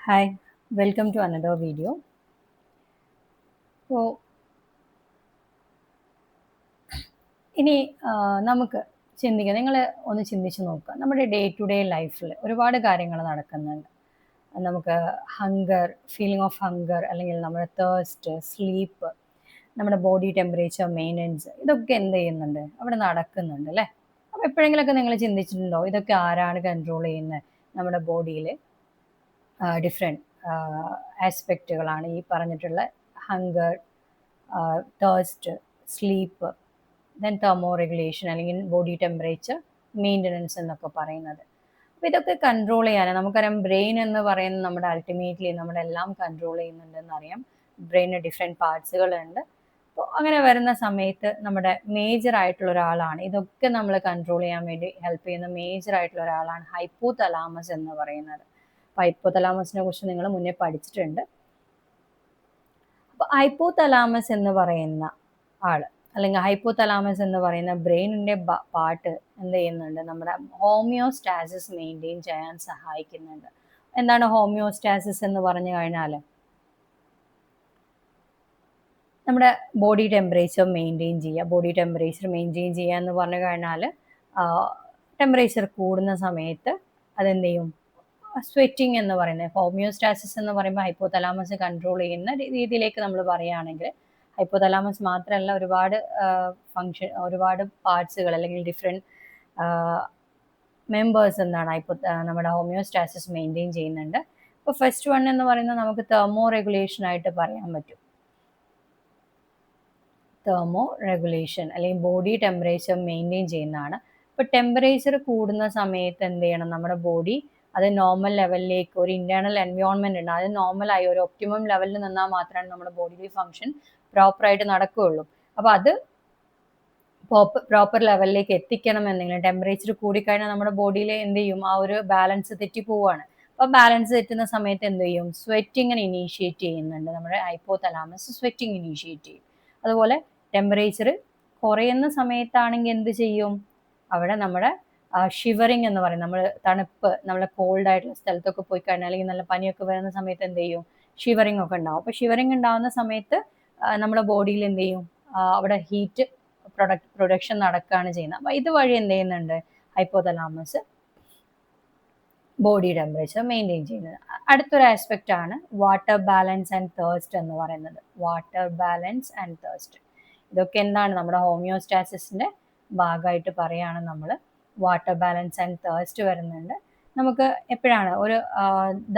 Hi, welcome to another video. So, ഇനി നമുക്ക് ചിന്തിക്കാം. നിങ്ങൾ ഒന്ന് ചിന്തിച്ച് നോക്കുക. നമ്മുടെ ഡേ ടു ഡേ ലൈഫിൽ ഒരുപാട് കാര്യങ്ങൾ നടക്കുന്നുണ്ട്. നമുക്ക് ഹങ്കർ, ഫീലിംഗ് ഓഫ് ഹങ്കർ അല്ലെങ്കിൽ നമ്മുടെ തേഴ്സ്റ്റ്, സ്ലീപ്പ്, നമ്മുടെ ബോഡി ടെമ്പറേച്ചർ മെയിൻ്റനൻസ് ഇതൊക്കെ എന്ത് ചെയ്യുന്നുണ്ട്? അവിടെ നടക്കുന്നുണ്ട് അല്ലേ? അപ്പോൾ എപ്പോഴെങ്കിലുമൊക്കെ നിങ്ങൾ ചിന്തിച്ചിട്ടുണ്ടോ? ഇതൊക്കെ ആരാണ് കൺട്രോൾ ചെയ്യുന്നത്? നമ്മുടെ ബോഡിയിൽ ഡിഫറെൻറ്റ് ആസ്പെക്റ്റുകളാണ് ഈ പറഞ്ഞിട്ടുള്ള hunger, thirst, sleep, then thermo regulation അല്ലെങ്കിൽ ബോഡി ടെമ്പറേച്ചർ മെയിൻ്റനൻസ് എന്നൊക്കെ പറയുന്നത്. അപ്പോൾ ഇതൊക്കെ കൺട്രോൾ ചെയ്യാൻ നമുക്കറിയാം. ബ്രെയിൻ എന്ന് പറയുന്നത് നമ്മുടെ അൾട്ടിമേറ്റ്ലി നമ്മുടെ എല്ലാം കൺട്രോൾ ചെയ്യുന്നുണ്ടെന്ന് അറിയാം. ബ്രെയിനിന് ഡിഫറെൻറ്റ് പാർട്സുകളുണ്ട്. അപ്പോൾ അങ്ങനെ വരുന്ന സമയത്ത് നമ്മുടെ മേജർ ആയിട്ടുള്ള ഒരാളാണ് ഇതൊക്കെ നമ്മൾ കൺട്രോൾ ചെയ്യാൻ വേണ്ടി ഹെൽപ്പ് ചെയ്യുന്ന മേജർ ആയിട്ടുള്ള ഒരാളാണ് ഹൈപ്പോ തലാമസ് എന്ന് പറയുന്നത്. അപ്പോൾ ഹൈപ്പോ തലാമസിനെ കുറിച്ച് നിങ്ങൾ മുന്നേ പഠിച്ചിട്ടുണ്ട്. അപ്പോൾ ഹൈപ്പോ തലാമസ് എന്ന് പറയുന്ന ആള് അല്ലെങ്കിൽ ഹൈപ്പോ തലാമസ് എന്ന് പറയുന്ന ബ്രെയിനിന്റെ പാർട്ട് എന്ത് ചെയ്യുന്നുണ്ട്? നമ്മുടെ ഹോമിയോസ്റ്റാസിസ് മെയിൻറ്റെയിൻ ചെയ്യാൻ സഹായിക്കുന്നുണ്ട്. എന്താണ് ഹോമിയോസ്റ്റാസിസ് എന്ന് പറഞ്ഞു കഴിഞ്ഞാൽ നമ്മുടെ ബോഡി ടെമ്പറേച്ചർ മെയിൻറ്റെയിൻ ചെയ്യുക. ബോഡി ടെമ്പറേച്ചർ മെയിൻറ്റെയിൻ ചെയ്യുക എന്ന് പറഞ്ഞു കഴിഞ്ഞാൽ ടെമ്പറേച്ചർ കൂടുന്ന സമയത്ത് അതെന്ത് ചെയ്യും? സ്വെറ്റിംഗ് എന്ന് പറയുന്നത് ഹോമിയോസ്റ്റാസിസ് എന്ന് പറയുമ്പോൾ ഹൈപ്പോ തലാമസ് കൺട്രോൾ ചെയ്യുന്ന രീതിയിലേക്ക് നമ്മൾ പറയുകയാണെങ്കിൽ ഹൈപ്പോ തലാമസ് മാത്രമല്ല ഒരുപാട് ഒരുപാട് പാർട്സുകൾ അല്ലെങ്കിൽ ഡിഫറെൻറ്റ് മെമ്പേഴ്സ് എന്താണ് നമ്മുടെ ഹോമിയോസ്റ്റാസിസ് മെയിൻറ്റെയിൻ ചെയ്യുന്നുണ്ട്. ഇപ്പോൾ ഫസ്റ്റ് വൺ എന്ന് പറയുന്നത് നമുക്ക് തെർമോ റെഗുലേഷൻ ആയിട്ട് പറയാൻ പറ്റും. തെർമോ റെഗുലേഷൻ അല്ലെങ്കിൽ ബോഡി ടെമ്പറേച്ചർ മെയിൻറ്റെയിൻ ചെയ്യുന്നതാണ്. ഇപ്പോൾ ടെമ്പറേച്ചർ കൂടുന്ന സമയത്ത് എന്ത് ചെയ്യണം? നമ്മുടെ ബോഡി അത് നോർമൽ ലെവലിലേക്ക് ഒരു ഇന്റേണൽ എൻവയോൺമെന്റ് ഉണ്ട്, അത് നോർമലായി ഒരു ഒപ്റ്റിമം ലെവലിൽ നിന്നാൽ മാത്രമാണ് നമ്മുടെ ബോഡിയിലെ ഫംഗ്ഷൻ പ്രോപ്പറായിട്ട് നടക്കുകയുള്ളൂ. അപ്പോൾ അത് പ്രോപ്പർ ലെവലിലേക്ക് എത്തിക്കണം എന്നെങ്കിലും ടെമ്പറേച്ചർ കൂടിക്കഴിഞ്ഞാൽ നമ്മുടെ ബോഡിയിൽ എന്ത് ചെയ്യും? ആ ഒരു ബാലൻസ് തെറ്റി പോവുകയാണ്. അപ്പോൾ ബാലൻസ് തെറ്റുന്ന സമയത്ത് എന്ത് ചെയ്യും? സ്വെറ്റിങ്ങിനെ ഇനീഷ്യേറ്റ് ചെയ്യുന്നുണ്ട്. നമ്മുടെ ഹൈപ്പോ തലാമസ് സ്വെറ്റിംഗ് ഇനീഷ്യേറ്റ് ചെയ്യും. അതുപോലെ ടെമ്പറേച്ചർ കുറയുന്ന സമയത്താണെങ്കിൽ എന്ത് ചെയ്യും? അവിടെ നമ്മുടെ ഷിവറിങ് എന്ന് പറയും, നമ്മൾ തണുപ്പ്, നമ്മളെ കോൾഡ് ആയിട്ടുള്ള സ്ഥലത്തൊക്കെ പോയി കഴിഞ്ഞാൽ അല്ലെങ്കിൽ നല്ല പനിയൊക്കെ വരുന്ന സമയത്ത് എന്ത് ചെയ്യും? ഷിവറിങ് ഒക്കെ ഉണ്ടാവും. അപ്പോൾ ഷിവറിങ് ഉണ്ടാവുന്ന സമയത്ത് നമ്മുടെ ബോഡിയിൽ എന്ത് ചെയ്യും? അവിടെ ഹീറ്റ് പ്രൊഡക്ഷൻ നടക്കുകയാണ് ചെയ്യുന്നത്. അപ്പോൾ ഇതുവഴി എന്ത് ചെയ്യുന്നുണ്ട്? Hypo thalamus body temperature maintain ചെയ്യുന്നത്. അടുത്തൊരു ആസ്പെക്റ്റ് ആണ് വാട്ടർ ബാലൻസ് ആൻഡ് തേഴ്സ്റ്റ് എന്ന് പറയുന്നത്. വാട്ടർ ബാലൻസ് ആൻഡ് തേഴ്സ്റ്റ് ഇതൊക്കെ എന്താണ്? നമ്മുടെ ഹോമിയോസ്റ്റാസിസിന്റെ ഭാഗമായിട്ട് പറയുകയാണ് നമ്മൾ. വാട്ടർ ബാലൻസ് ആൻഡ് തേഴ്സ്റ്റ് വരുന്നുണ്ട്. നമുക്ക് എപ്പോഴാണ് ഒരു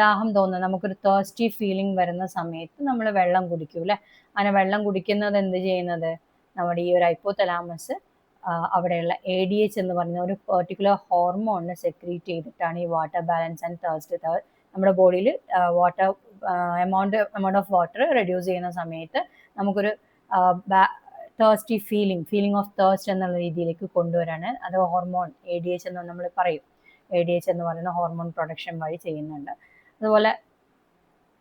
ദാഹം തോന്നുന്നത്, നമുക്കൊരു തേഴ്സ്റ്റി ഫീലിംഗ് വരുന്ന സമയത്ത് നമ്മൾ വെള്ളം കുടിക്കും അല്ലേ? അങ്ങനെ വെള്ളം കുടിക്കുന്നത് എന്ത് ചെയ്യുന്നത്? നമ്മുടെ ഈ ഒരു ഹൈപ്പോ തലാമസ് അവിടെയുള്ള ADH എന്ന് പറയുന്ന ഒരു പെർട്ടിക്കുലർ ഹോർമോണിനെ സെക്രീറ്റ് ചെയ്തിട്ടാണ് ഈ വാട്ടർ ബാലൻസ് ആൻഡ് തേഴ്സ്റ്റ് നമ്മുടെ ബോഡിയിൽ water amount of water reduce ചെയ്യുന്ന സമയത്ത് നമുക്കൊരു തേഴ്സ്റ്റി ഫീലിംഗ് ഓഫ് തേഴ്സ്റ്റ് എന്നുള്ള രീതിയിലേക്ക് കൊണ്ടുവരാണ് അത് ഹോർമോൺ ADH എന്ന് നമ്മൾ പറയും. ADH എന്ന് പറയുന്ന ഹോർമോൺ പ്രൊഡക്ഷൻ വഴി ചെയ്യുന്നുണ്ട്. അതുപോലെ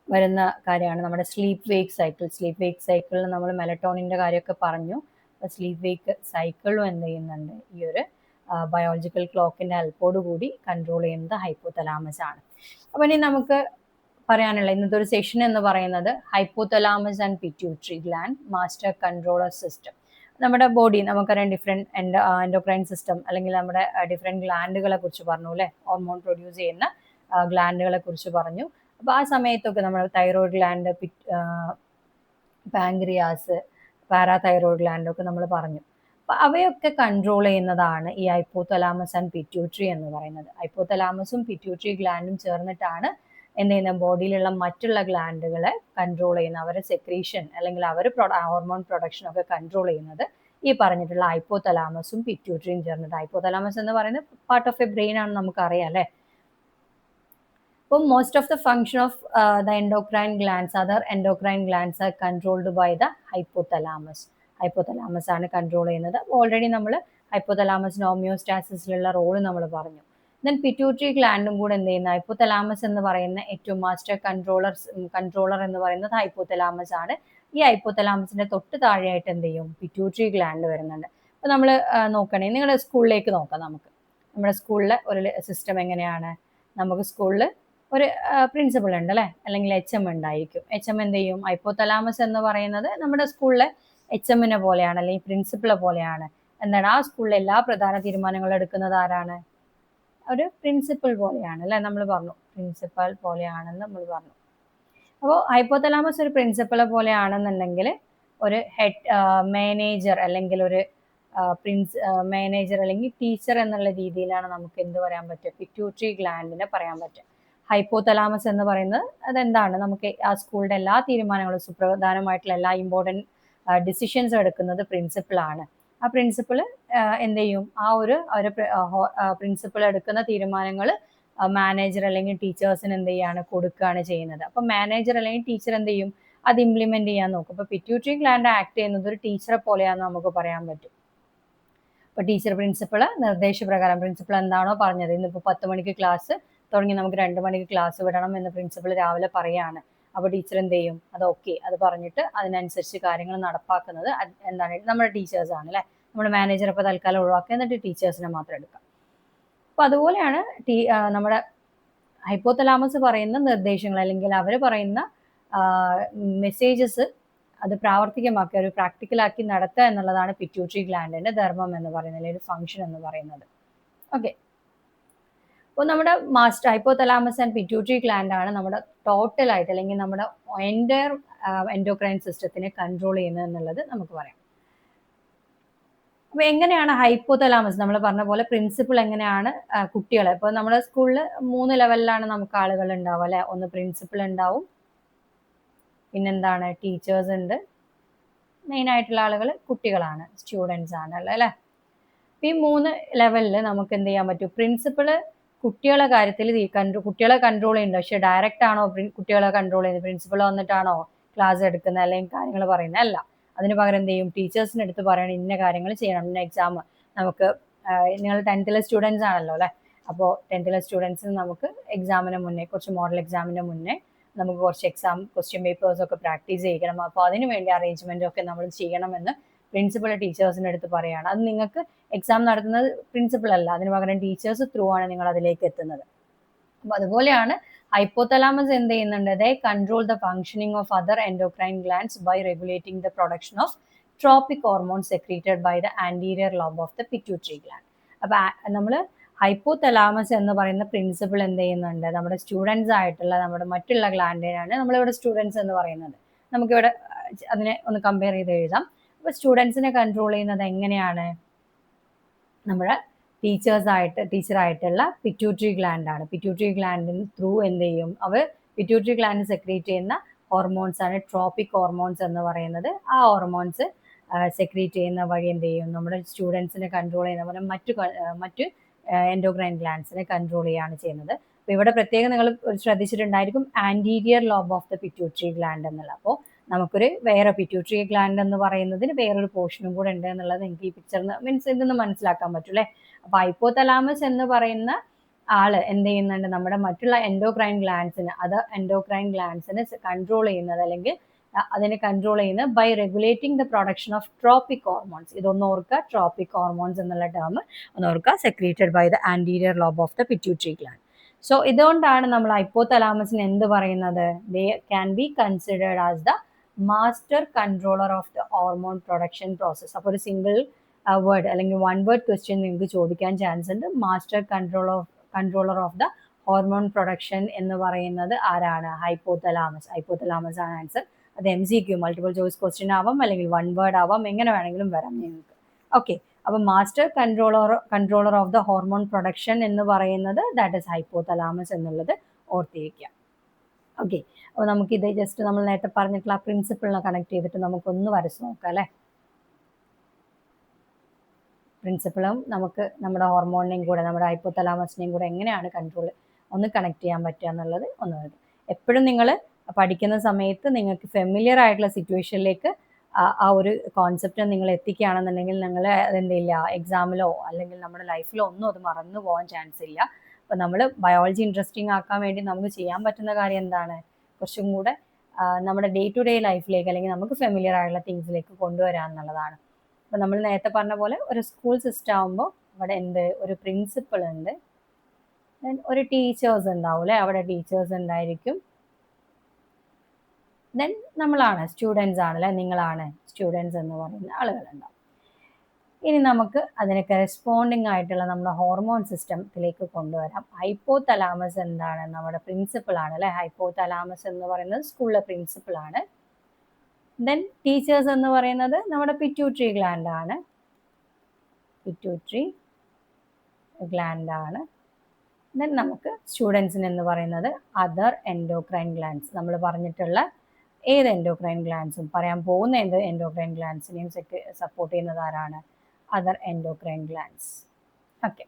വരുന്ന കാര്യമാണ് നമ്മുടെ sleep wake cycle. Sleep wake സൈക്കിളിൽ നമ്മൾ മെലറ്റോണിൻ്റെ കാര്യമൊക്കെ പറഞ്ഞു. സ്ലീപ്പ് വേക്ക് സൈക്കിളും എന്ത് ചെയ്യുന്നുണ്ട്? ഈ ഒരു ബയോളജിക്കൽ ക്ലോക്കിൻ്റെ ഹെൽപ്പോട് കൂടി കൺട്രോൾ ചെയ്യുന്നത് ഹൈപ്പോ തലാമസ് ആണ്. അപ്പോൾ ഇനി നമുക്ക് പറയാനുള്ള ഇന്നത്തെ ഒരു സെഷൻ എന്ന് പറയുന്നത് hypo thalamus and pituitary gland master controller system. നമ്മുടെ ബോഡി നമുക്കറിയാം ഡിഫറെൻറ്റ് എൻഡോക്രൈൻ സിസ്റ്റം അല്ലെങ്കിൽ നമ്മുടെ ഡിഫറെൻറ്റ് ഗ്ലാൻഡുകളെ കുറിച്ച് പറഞ്ഞു അല്ലേ? ഹോർമോൺ പ്രൊഡ്യൂസ് ചെയ്യുന്ന ഗ്ലാൻഡുകളെ കുറിച്ച് പറഞ്ഞു. അപ്പോൾ ആ സമയത്തൊക്കെ നമ്മൾ thyroid gland, pancreas, parathyroid gland ഒക്കെ നമ്മൾ പറഞ്ഞു. അപ്പോൾ അവയൊക്കെ കൺട്രോൾ ചെയ്യുന്നതാണ് ഈ ഹൈപ്പോ തലാമസ് ആൻഡ് പിറ്റ്യൂട്ടറി എന്ന് പറയുന്നത്. ഹൈപ്പോ തലാമസും പിറ്റ്യൂട്ടറി ഗ്ലാൻഡും ചേർന്നിട്ടാണ് എന്ത് ചെയ്യുന്നത്? ബോഡിയിലുള്ള മറ്റുള്ള ഗ്ലാൻഡുകളെ കൺട്രോൾ ചെയ്യുന്ന, അവരെ സെക്രീഷൻ അല്ലെങ്കിൽ അവർ ഹോർമോൺ പ്രൊഡക്ഷൻ ഒക്കെ കൺട്രോൾ ചെയ്യുന്നത് ഈ പറഞ്ഞിട്ടുള്ള ഹൈപ്പോ തലാമസും പിറ്റ്യൂട്ടറിയും ചേർന്നിട്ട്. ഹൈപ്പോ തലാമസ് എന്ന് പറയുന്നത് പാർട്ട് ഓഫ് എ ബ്രെയിൻ ആണെന്ന് നമുക്കറിയാം അല്ലേ? അപ്പോൾ most of the function of the endocrine glands, other endocrine glands are controlled by the hypothalamus. Hypothalamus ആണ് കൺട്രോൾ ചെയ്യുന്നത്. ഓൾറെഡി നമ്മൾ ഹൈപ്പോതലാമസിന് ഹോമിയോസ്റ്റാസിസിലുള്ള റോള് നമ്മൾ പറഞ്ഞു. ദെൻ പിറ്റ്യൂട്ടറി ഗ്ലാൻഡും കൂടെ എന്ത് ചെയ്യുന്ന ഹൈപ്പോതലാമസ് എന്ന് പറയുന്ന ഏറ്റവും മാസ്റ്റർ കൺട്രോളർ എന്ന് പറയുന്നത് ഹൈപ്പോതലാമസ് ആണ്. ഈ ഹൈപ്പോതലാമസിന്റെ തൊട്ട് താഴെയായിട്ട് എന്ത് ചെയ്യും? പിറ്റ്യൂട്ടറി ഗ്ലാൻഡ് വരുന്നുണ്ട്. അപ്പോൾ നമ്മൾ നോക്കണേ, നിങ്ങളുടെ സ്കൂളിലേക്ക് നോക്കാം. നമുക്ക് നമ്മുടെ സ്കൂളിലെ ഒരു സിസ്റ്റം എങ്ങനെയാണ്? നമുക്ക് സ്കൂളിൽ ഒരു പ്രിൻസിപ്പൾ ഉണ്ട് അല്ലേ, അല്ലെങ്കിൽ HM ഉണ്ടായിരിക്കും. HM എന്ത് ചെയ്യും? ഹൈപ്പോതലാമസ് എന്ന് പറയുന്നത് നമ്മുടെ സ്കൂളിലെ HMനെ പോലെയാണ്, അല്ലെങ്കിൽ പ്രിൻസിപ്പളെ പോലെയാണ്. എന്താണ്, ആ സ്കൂളിലെ എല്ലാ പ്രധാന തീരുമാനങ്ങളും എടുക്കുന്നത് ആരാണ്? ഒരു പ്രിൻസിപ്പൽ പോലെയാണ് അല്ലേ, നമ്മൾ പറഞ്ഞു പ്രിൻസിപ്പൽ പോലെയാണെന്ന് നമ്മൾ പറഞ്ഞു. അപ്പോൾ ഹൈപ്പോതലാമസ് ഒരു പ്രിൻസിപ്പളെ പോലെയാണെന്നുണ്ടെങ്കിൽ ഒരു ഹെഡ് മാനേജർ അല്ലെങ്കിൽ ഒരു മാനേജർ അല്ലെങ്കിൽ ടീച്ചർ എന്നുള്ള രീതിയിലാണ് നമുക്ക് എന്ത് പറയാൻ പറ്റുക? പിറ്റ്യൂട്ടറി ഗ്ലാൻഡിനെ പറയാൻ പറ്റുക. ഹൈപ്പോതലാമസ് എന്ന് പറയുന്നത് അതെന്താണ്? നമുക്ക് ആ സ്കൂളിന്റെ എല്ലാ തീരുമാനങ്ങളും, സുപ്രധാനമായിട്ടുള്ള എല്ലാ ഇമ്പോർട്ടൻറ്റ് ഡിസിഷൻസും എടുക്കുന്നത് പ്രിൻസിപ്പളാണ്. ആ പ്രിൻസിപ്പൾ എന്ത് ചെയ്യും? ആ ഒരു പ്രിൻസിപ്പൾ എടുക്കുന്ന തീരുമാനങ്ങൾ മാനേജർ അല്ലെങ്കിൽ ടീച്ചേഴ്സിന് എന്ത് ചെയ്യാണ്? കൊടുക്കുകയാണ് ചെയ്യുന്നത്. അപ്പം മാനേജർ അല്ലെങ്കിൽ ടീച്ചർ എന്ത് ചെയ്യും? അത് ഇംപ്ലിമെന്റ് ചെയ്യാൻ നോക്കും. അപ്പോൾ പിറ്റ്യൂട്ടറി ഗ്ലാൻഡ് ആക്ട് ചെയ്യുന്നത് ഒരു ടീച്ചറെ പോലെയാണെന്ന് നമുക്ക് പറയാൻ പറ്റും. അപ്പോൾ ടീച്ചർ പ്രിൻസിപ്പൾ നിർദ്ദേശപ്രകാരം പ്രിൻസിപ്പൾ എന്താണോ പറഞ്ഞത്, ഇന്നിപ്പോൾ 10 മണിക്ക് ക്ലാസ് തുടങ്ങി നമുക്ക് 2 മണിക്ക് ക്ലാസ് വിടണം എന്ന് പ്രിൻസിപ്പൾ രാവിലെ പറയാണ്. അപ്പോൾ ടീച്ചർ എന്ത് ചെയ്യും? അത് ഓക്കെ, അത് പറഞ്ഞിട്ട് അതിനനുസരിച്ച് കാര്യങ്ങൾ നടപ്പാക്കുന്നത് എന്താണ്? നമ്മുടെ ടീച്ചേഴ്സാണ് അല്ലേ. നമ്മുടെ മാനേജർ ഇപ്പോൾ തൽക്കാലം ഒഴിവാക്കുക, എന്നിട്ട് ടീച്ചേഴ്സിനെ മാത്രം എടുക്കാം. അപ്പോൾ അതുപോലെയാണ് നമ്മുടെ ഹൈപ്പോതലാമസ് പറയുന്ന നിർദ്ദേശങ്ങൾ അല്ലെങ്കിൽ അവർ പറയുന്ന മെസ്സേജസ് അത് പ്രാവർത്തികമാക്കി, ഒരു പ്രാക്ടിക്കലാക്കി നടത്തുക എന്നുള്ളതാണ് പിറ്റ്യൂട്ടറി ഗ്ലാൻഡിന്റെ ധർമ്മം എന്ന് പറയുന്നത്, അല്ലെങ്കിൽ ഫംഗ്ഷൻ എന്ന് പറയുന്നത്. ഓക്കെ, അപ്പോൾ നമ്മുടെ ഹൈപ്പോതലാമസ് ആൻഡ് പിറ്റ്യൂട്ടറി ഗ്ലാൻഡ് ആണ് നമ്മുടെ ടോട്ടലായിട്ട് അല്ലെങ്കിൽ നമ്മുടെ എൻ്റയർ എൻഡോക്രൈൻ സിസ്റ്റത്തിനെ കൺട്രോൾ ചെയ്യുന്നത് എന്നുള്ളത് നമുക്ക് പറയാം. അപ്പോൾ എങ്ങനെയാണ് ഹൈപ്പോതലാമസ്, നമ്മൾ പറഞ്ഞ പോലെ പ്രിൻസിപ്പൾ എങ്ങനെയാണ് കുട്ടികളെ, ഇപ്പോൾ നമ്മുടെ സ്കൂളിൽ 3 ലെവലിലാണ് നമുക്ക് ആളുകൾ ഉണ്ടാവുക അല്ലെ. ഒന്ന് പ്രിൻസിപ്പൾ ഉണ്ടാവും, പിന്നെന്താണ്, ടീച്ചേഴ്സ് ഉണ്ട്, മെയിൻ ആയിട്ടുള്ള ആളുകൾ കുട്ടികളാണ്, സ്റ്റുഡൻസ് ആണ് അല്ലേ. ഈ 3 ലെവലിൽ നമുക്ക് എന്ത് ചെയ്യാൻ പറ്റും? പ്രിൻസിപ്പൾ കുട്ടികളെ കാര്യത്തിൽ കുട്ടികളെ കൺട്രോൾ ചെയ്യുന്നുണ്ട്, പക്ഷെ ഡയറക്റ്റ് ആണോ കുട്ടികളെ കൺട്രോൾ ചെയ്യുന്നത്? പ്രിൻസിപ്പൾ വന്നിട്ടാണോ ക്ലാസ് എടുക്കുന്നത് അല്ലെങ്കിൽ കാര്യങ്ങൾ പറയുന്നത്? അല്ല. അതിന് പകരം എന്ത് ചെയ്യും? ടീച്ചേഴ്സിന് എടുത്ത് പറയണം ഇന്ന കാര്യങ്ങൾ ചെയ്യണം, ഇന്ന എക്സാം നമുക്ക്, നിങ്ങൾ 10th സ്റ്റുഡൻസ് ആണല്ലോ അല്ലേ. അപ്പോൾ 10th സ്റ്റുഡൻസിന് നമുക്ക് എക്സാമിന് മുന്നേ, കുറച്ച് മോഡൽ എക്സാമിന് മുന്നേ നമുക്ക് കുറച്ച് എക്സാം ക്വസ്റ്റ്യൻ പേപ്പേഴ്സ് ഒക്കെ പ്രാക്ടീസ് ചെയ്യണം. അപ്പോൾ അതിന് വേണ്ടി അറേഞ്ച്മെന്റ് ഒക്കെ നമ്മൾ ചെയ്യണമെന്ന് പ്രിൻസിപ്പൾ ടീച്ചേഴ്സിൻ്റെ അടുത്ത് പറയുകയാണ്. അത് നിങ്ങൾക്ക് എക്സാം നടത്തുന്നത് പ്രിൻസിപ്പൾ അല്ല, അതിന് പകരം ടീച്ചേഴ്സ് ത്രൂ ആണ് നിങ്ങൾ അതിലേക്ക് എത്തുന്നത്. അപ്പോൾ അതുപോലെയാണ് ഹൈപ്പോതലാമസ് എന്ത് ചെയ്യുന്നുണ്ട്? They control the functioning of other endocrine glands by regulating the production of tropic hormone secreted by the anterior lobe of the pituitary gland. അപ്പോൾ നമ്മൾ ഹൈപ്പോതലാമസ് എന്ന് പറയുന്ന പ്രിൻസിപ്പിൾ എന്ത് ചെയ്യുന്നുണ്ട്? നമ്മുടെ സ്റ്റുഡൻസ് ആയിട്ടുള്ള നമ്മുടെ മറ്റുള്ള ഗ്ലാൻഡിനാണ് നമ്മളിവിടെ സ്റ്റുഡൻസ് എന്ന് പറയുന്നത്. നമുക്കിവിടെ അതിനെ ഒന്ന് കമ്പയർ ചെയ്ത് എഴുതാം. അപ്പോൾ സ്റ്റുഡൻസിനെ കൺട്രോൾ ചെയ്യുന്നത് എങ്ങനെയാണ്? നമ്മുടെ ടീച്ചറായിട്ടുള്ള പിറ്റ്യൂട്ടറി ഗ്ലാൻഡ് ആണ്. പിറ്റ്യൂട്ടറി ഗ്ലാൻഡിന് ത്രൂ എന്ത് ചെയ്യും? അവർ പിറ്റ്യൂട്ടറി ഗ്ലാൻഡ് സെക്രീറ്റ് ചെയ്യുന്ന ഹോർമോൺസ് ആണ് ട്രോപ്പിക് ഹോർമോൺസ് എന്ന് പറയുന്നത്. ആ ഹോർമോൺസ് സെക്രീറ്റ് ചെയ്യുന്ന വഴി എന്ത് ചെയ്യും? നമ്മുടെ സ്റ്റുഡൻസിനെ കൺട്രോൾ ചെയ്യുന്ന പോലെ മറ്റ് എൻഡോക്രൈൻ ഗ്ലാൻഡ്സിനെ കൺട്രോൾ ചെയ്യുകയാണ് ചെയ്യുന്നത്. അപ്പോൾ ഇവിടെ പ്രത്യേകം നിങ്ങൾ ശ്രദ്ധിച്ചിട്ടുണ്ടായിരിക്കും anterior lobe of the pituitary gland എന്നുള്ള. അപ്പോൾ നമുക്കൊരു വേറെ പിറ്റ്യൂട്ടറി ഗ്ലാൻഡ് എന്ന് പറയുന്നതിന് വേറൊരു പോർഷനും കൂടെ ഉണ്ട് എന്നുള്ളത് നിങ്ങൾക്ക് ഈ പിക്ചറിന് മീൻസ് ഇതൊന്ന് മനസ്സിലാക്കാൻ പറ്റും അല്ലേ. അപ്പോൾ ഹൈപ്പോതലാമസ് എന്ന് പറയുന്ന ആള് എന്ത് ചെയ്യുന്നുണ്ട്? നമ്മുടെ മറ്റുള്ള എൻഡോക്രൈൻ ഗ്ലാൻഡ്സിനെ കൺട്രോൾ ചെയ്യുന്നത് അല്ലെങ്കിൽ അതിനെ കൺട്രോൾ ചെയ്യുന്നത് by regulating the production of tropic hormones. ഇതൊന്ന് ഓർക്കുക, ട്രോപ്പിക് ഹോർമോൺസ് എന്നുള്ള ടേം ഒന്ന് ഓർക്കുക, secreted by the anterior lobe of the pituitary gland. So ഇതുകൊണ്ടാണ് നമ്മൾ ഹൈപ്പോതലാമസിന് എന്ത് പറയുന്നത്? They can be considered as the master controller of the hormone production process. അപ്പോൾ ഒരു സിംഗിൾ വേർഡ് അല്ലെങ്കിൽ 1 വേർഡ് ക്വസ്റ്റ്യൻ നിങ്ങൾക്ക് ചോദിക്കാൻ ചാൻസ് ഉണ്ട്. Master controller of the hormone production എന്ന് പറയുന്നത് ആരാണ്? ഹൈപ്പോതലാമസ് ആണ് ആൻസർ. അത് MCQ മൾട്ടിപ്പിൾ ചോയ്സ് ക്വസ്റ്റ്യൻ ആവാം, അല്ലെങ്കിൽ 1 വേർഡ് ആവാം, എങ്ങനെ വേണമെങ്കിലും വരാം നിങ്ങൾക്ക്. ഓക്കെ, അപ്പോൾ master controller of the hormone production എന്ന് പറയുന്നത് ദാറ്റ് ഇസ് ഹൈപ്പോതലാമസ് എന്നുള്ളത് ഓർത്തിരിക്കുക. ഓക്കെ, അപ്പോൾ നമുക്കിത് ജസ്റ്റ് നമ്മൾ നേരത്തെ പറഞ്ഞിട്ടുള്ള ആ പ്രിൻസിപ്പിളിനെ കണക്ട് ചെയ്തിട്ട് നമുക്കൊന്ന് വരച്ച് നോക്കാം അല്ലേ. പ്രിൻസിപ്പിളും നമുക്ക് നമ്മുടെ ഹോർമോണിനെയും കൂടെ നമ്മുടെ ഹൈപ്പോതലാമസിനെയും കൂടെ എങ്ങനെയാണ് കൺട്രോൾ ഒന്ന് കണക്ട് ചെയ്യാൻ പറ്റുക എന്നുള്ളത് ഒന്ന് നോക്കാം. എപ്പോഴും നിങ്ങൾ പഠിക്കുന്ന സമയത്ത് നിങ്ങൾക്ക് ഫെമിലിയർ ആയിട്ടുള്ള സിറ്റുവേഷനിലേക്ക് ആ ഒരു കോൺസെപ്റ്റ് നിങ്ങൾ എത്തിക്കുകയാണെന്നുണ്ടെങ്കിൽ നിങ്ങൾ അതെന്തില്ല എക്സാമിലോ അല്ലെങ്കിൽ നമ്മുടെ ലൈഫിലോ ഒന്നും അത് മറന്നു പോകാൻ ചാൻസ് ഇല്ല. അപ്പോൾ നമ്മൾ ബയോളജി ഇൻട്രസ്റ്റിംഗ് ആക്കാൻ വേണ്ടി നമുക്ക് ചെയ്യാൻ പറ്റുന്ന കാര്യം എന്താണ്? കുറച്ചും കൂടെ നമ്മുടെ ഡേ ടു ഡേ ലൈഫിലേക്ക് അല്ലെങ്കിൽ നമുക്ക് ഫെമിലിയർ ആയിട്ടുള്ള തിങ്സിലേക്ക് കൊണ്ടുവരിക എന്നുള്ളതാണ്. അപ്പോൾ നമ്മൾ നേരത്തെ പറഞ്ഞ പോലെ ഒരു സ്കൂൾ സിസ്റ്റം ആകുമ്പോൾ ഇവിടെ ഒരു പ്രിൻസിപ്പൾ ഉണ്ട്, ഒരു ടീച്ചേഴ്സ് ഉണ്ടാവും അല്ലേ, അവിടെ ടീച്ചേഴ്സ് ഉണ്ടായിരിക്കും. ദെൻ നമ്മളാണ് സ്റ്റുഡൻസ് ആണല്ലേ, നിങ്ങളാണ് സ്റ്റുഡൻസ് എന്ന് പറയുന്ന ആളുകളുണ്ടാവും. ഇനി നമുക്ക് അതിന് കറസ്പോണ്ടിങ് ആയിട്ടുള്ള നമ്മുടെ ഹോർമോൺ സിസ്റ്റത്തിലേക്ക് കൊണ്ടുവരാം. ഹൈപ്പോതലാമസ് എന്താണ്? നമ്മുടെ പ്രിൻസിപ്പിൾ ആണ് അല്ലെ. ഹൈപ്പോതലാമസ് എന്ന് പറയുന്നത് സ്കൂളിലെ പ്രിൻസിപ്പിൾ ആണ്. ദെൻ ടീച്ചേഴ്സ് എന്ന് പറയുന്നത് നമ്മുടെ പിറ്റ്യൂട്ടറി ഗ്ലാൻഡ് ആണ്. പിറ്റ്യൂട്ടറി ഗ്ലാൻഡ് ആണ്. ദെൻ നമുക്ക് സ്റ്റുഡൻസിന് എന്ന് പറയുന്നത് അതർ എൻഡോക്രൈൻ ഗ്ലാൻഡ്സ്. നമ്മൾ പറഞ്ഞിട്ടുള്ള ഏത് എൻഡോക്രൈൻ ഗ്ലാൻഡ്സും പറയാൻ പോകുന്ന എൻഡോക്രൈൻ ഗ്ലാൻഡ്സിനെയും സപ്പോർട്ട് ചെയ്യുന്നത് ആരാണ്? Other endocrine glands. ഓക്കെ,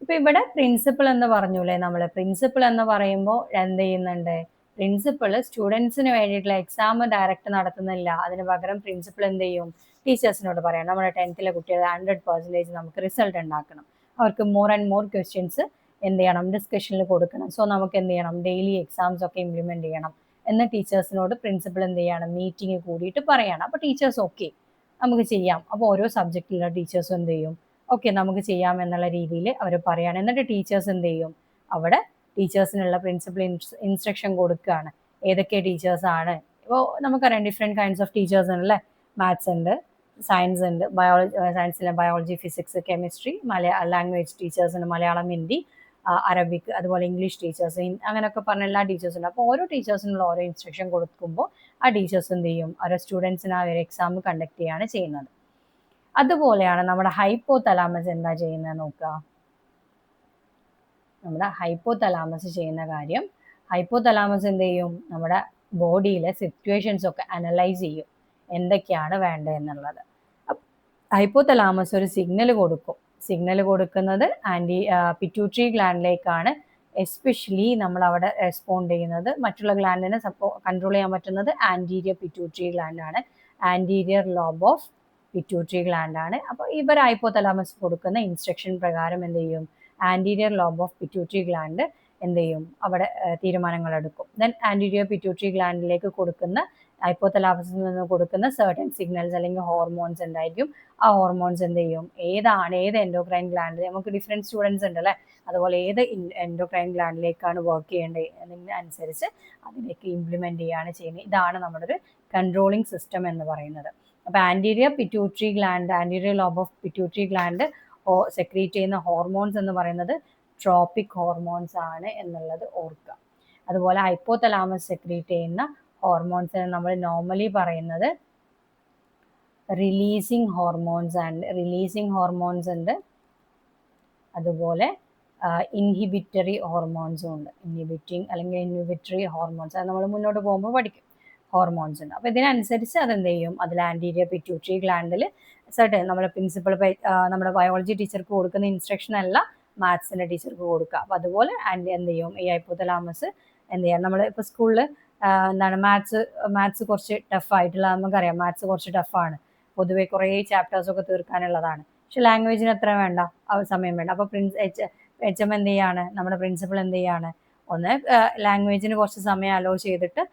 ഇപ്പൊ ഇവിടെ പ്രിൻസിപ്പിൾ എന്ന് പറഞ്ഞൂലേ നമ്മൾ. പ്രിൻസിപ്പിൾ എന്ന് പറയുമ്പോൾ എന്ത് ചെയ്യുന്നുണ്ട്? പ്രിൻസിപ്പിൾ സ്റ്റുഡൻസിന് വേണ്ടിയിട്ടുള്ള എക്സാം ഡയറക്റ്റ് നടത്തുന്നില്ല. അതിന് പകരം പ്രിൻസിപ്പിൾ എന്ത് ചെയ്യും? ടീച്ചേഴ്സിനോട് പറയാം, നമ്മുടെ 10th കുട്ടികൾ 100% നമുക്ക് റിസൾട്ട് ഉണ്ടാക്കണം, അവർക്ക് മോർ ആൻഡ് മോർ ക്വസ്റ്റ്യൻസ് എന്ത് ചെയ്യണം? ഡിസ്കഷനിൽ കൊടുക്കണം. സോ നമുക്ക് എന്ത് ചെയ്യണം? ഡെയിലി എക്സാംസ് ഒക്കെ ഇംപ്ലിമെന്റ് ചെയ്യണം എന്ന് ടീച്ചേഴ്സിനോട് പ്രിൻസിപ്പൾ എന്ത് ചെയ്യണം? മീറ്റിംഗ് കൂടിയിട്ട് പറയണം. അപ്പോൾ ടീച്ചേഴ്സ് ഓക്കെ നമുക്ക് ചെയ്യാം. അപ്പോൾ ഓരോ സബ്ജക്റ്റിലുള്ള ടീച്ചേഴ്സ് എന്ത് ചെയ്യും? ഓക്കെ നമുക്ക് ചെയ്യാം എന്നുള്ള രീതിയിൽ അവർ പറയാണ്. എന്നിട്ട് ടീച്ചേഴ്സ് എന്ത് ചെയ്യും? അവിടെ ടീച്ചേഴ്സിനുള്ള പ്രിൻസിപ്പൽ ഇൻസ്ട്രക്ഷൻ കൊടുക്കുകയാണ്. ഏതൊക്കെ ടീച്ചേഴ്സ് ആണ്? ഇപ്പോൾ നമുക്കറിയാം ഡിഫറെൻറ്റ് കൈൻഡ്സ് ഓഫ് ടീച്ചേഴ്സ് ഉണ്ട് അല്ലേ. മാത്സ് ഉണ്ട്, സയൻസ് ഉണ്ട്, സയൻസിലെ biology, physics, chemistry, language teachers ഉണ്ട്, മലയാളം, ഹിന്ദി, അറബിക്, അതുപോലെ ഇംഗ്ലീഷ് ടീച്ചേഴ്സ്, അങ്ങനെയൊക്കെ പറഞ്ഞ എല്ലാ ടീച്ചേഴ്സും ഉണ്ട്. അപ്പോൾ ഓരോ ടീച്ചേഴ്സിനുള്ള ഓരോ ഇൻസ്ട്രക്ഷൻ കൊടുക്കുമ്പോൾ ആ ടീച്ചേഴ്സ് എന്ത് ചെയ്യും? ഓരോ സ്റ്റുഡൻസിന് ആ ഒരു എക്സാം കണ്ടക്ട് ചെയ്യുകയാണ് ചെയ്യുന്നത്. അതുപോലെയാണ് നമ്മുടെ ഹൈപ്പോതലാമസ് എന്താ ചെയ്യുന്നത് നോക്കുക. നമ്മുടെ ഹൈപ്പോതലാമസ് ചെയ്യുന്ന കാര്യം, ഹൈപ്പോതലാമസ് എന്ത് ചെയ്യും? നമ്മുടെ ബോഡിയിലെ സിറ്റുവേഷൻസ് ഒക്കെ അനലൈസ് ചെയ്യും, എന്തൊക്കെയാണ് വേണ്ടതെന്നുള്ളത്. ഹൈപ്പോതലാമസ് ഒരു സിഗ്നൽ കൊടുക്കും. സിഗ്നൽ കൊടുക്കുന്നത് പിറ്റ്യൂട്ടറി ഗ്ലാൻഡിലേക്കാണ്. എസ്പെഷ്യലി നമ്മൾ അവിടെ റെസ്പോണ്ട് ചെയ്യുന്നത്, മറ്റുള്ള ഗ്ലാൻഡിനെ കൺട്രോൾ ചെയ്യാൻ പറ്റുന്നത് ആൻറ്റീരിയർ പിറ്റ്യൂട്ടറി ഗ്ലാൻഡ് ആണ്, anterior lobe of pituitary gland ആണ്. അപ്പോൾ ഇവർ ഹൈപ്പോതലാമസ് കൊടുക്കുന്ന ഇൻസ്ട്രക്ഷൻ പ്രകാരം എന്ത് ചെയ്യും? Anterior lobe of pituitary gland എന്ത് ചെയ്യും? അവിടെ തീരുമാനങ്ങൾ എടുക്കും. ദെൻ ആൻറ്റീരിയർ പിറ്റ്യൂട്ടറി ഗ്ലാൻഡിലേക്ക് കൊടുക്കുന്ന, ഹൈപ്പോതലാമസിൽ നിന്ന് കൊടുക്കുന്ന സർട്ടൻ സിഗ്നൽസ് അല്ലെങ്കിൽ ഹോർമോൺസ് ഉണ്ടായിരിക്കും. ആ ഹോർമോൺസ് എന്ത് ചെയ്യും? ഏത് എൻഡോക്രൈൻ ഗ്ലാൻഡ്, നമുക്ക് ഡിഫറെൻറ്റ് സ്റ്റുഡൻസ് ഉണ്ട് അല്ലേ, അതുപോലെ ഏത് എൻഡോക്രൈൻ ഗ്ലാൻഡിലേക്കാണ് വർക്ക് ചെയ്യേണ്ടത് എന്നതിനനുസരിച്ച് അതിലേക്ക് ഇംപ്ലിമെന്റ് ചെയ്യുകയാണ് ചെയ്യുന്നത്. ഇതാണ് നമ്മുടെ ഒരു കൺട്രോളിങ് സിസ്റ്റം എന്ന് പറയുന്നത്. അപ്പോൾ anterior pituitary gland, anterior lobe of pituitary gland secrete ചെയ്യുന്ന ഹോർമോൺസ് എന്ന് പറയുന്നത് ട്രോപ്പിക് ഹോർമോൺസ് ആണ് എന്നുള്ളത് ഓർക്കുക. അതുപോലെ ഹൈപ്പോതലാമസ് സെക്രീറ്റ് ചെയ്യുന്ന ഹോർമോൺസിനെ നമ്മൾ നോർമലി പറയുന്നത് റിലീസിങ് ഹോർമോൺസ് ആണ്. റിലീസിങ് ഹോർമോൺസ് ഉണ്ട്, അതുപോലെ ഇൻഹിബിറ്ററി ഹോർമോൺസും ഉണ്ട്. ഇൻഹിബിറ്റിംഗ് അല്ലെങ്കിൽ ഇൻഹിബിറ്ററി ഹോർമോൺസ്, അത് നമ്മൾ മുന്നോട്ട് പോകുമ്പോൾ പഠിക്കും. ഹോർമോൺസ് ഉണ്ട്. അപ്പോൾ ഇതിനനുസരിച്ച് അതെന്ത് ചെയ്യും? അതിൽ ആൻറ്റീരിയർ പിറ്റ്യൂട്ടറി ഗ്ലാൻഡിൽ സർട്ടൻ നമ്മുടെ പ്രിൻസിപ്പൾ നമ്മുടെ ബയോളജി ടീച്ചർക്ക് കൊടുക്കുന്ന ഇൻസ്ട്രക്ഷൻ അല്ല മാത്സിൻ്റെ ടീച്ചർക്ക് കൊടുക്കുക. അപ്പോൾ അതുപോലെ എന്ത് ചെയ്യും? ഈ ഹൈപ്പോതലാമസ് എന്ത് ചെയ്യാം? നമ്മൾ ഇപ്പോൾ സ്കൂളിൽ എന്താണ് മാത്സ് കുറച്ച് ടഫായിട്ടുള്ള, നമുക്കറിയാം മാത്സ് കുറച്ച് ടഫാണ്, പൊതുവെ കുറേ ചാപ്റ്റേഴ്സൊക്കെ തീർക്കാനുള്ളതാണ്. പക്ഷെ ലാംഗ്വേജിന് അത്ര വേണ്ട, സമയം വേണ്ട. അപ്പോൾ എച്ച് എം എന്ത് ചെയ്യാണ്? നമ്മുടെ പ്രിൻസിപ്പൾ എന്ത് ചെയ്യാണ്? ഒന്ന് ലാംഗ്വേജിന് കുറച്ച് സമയം അലോ ചെയ്തിട്ട്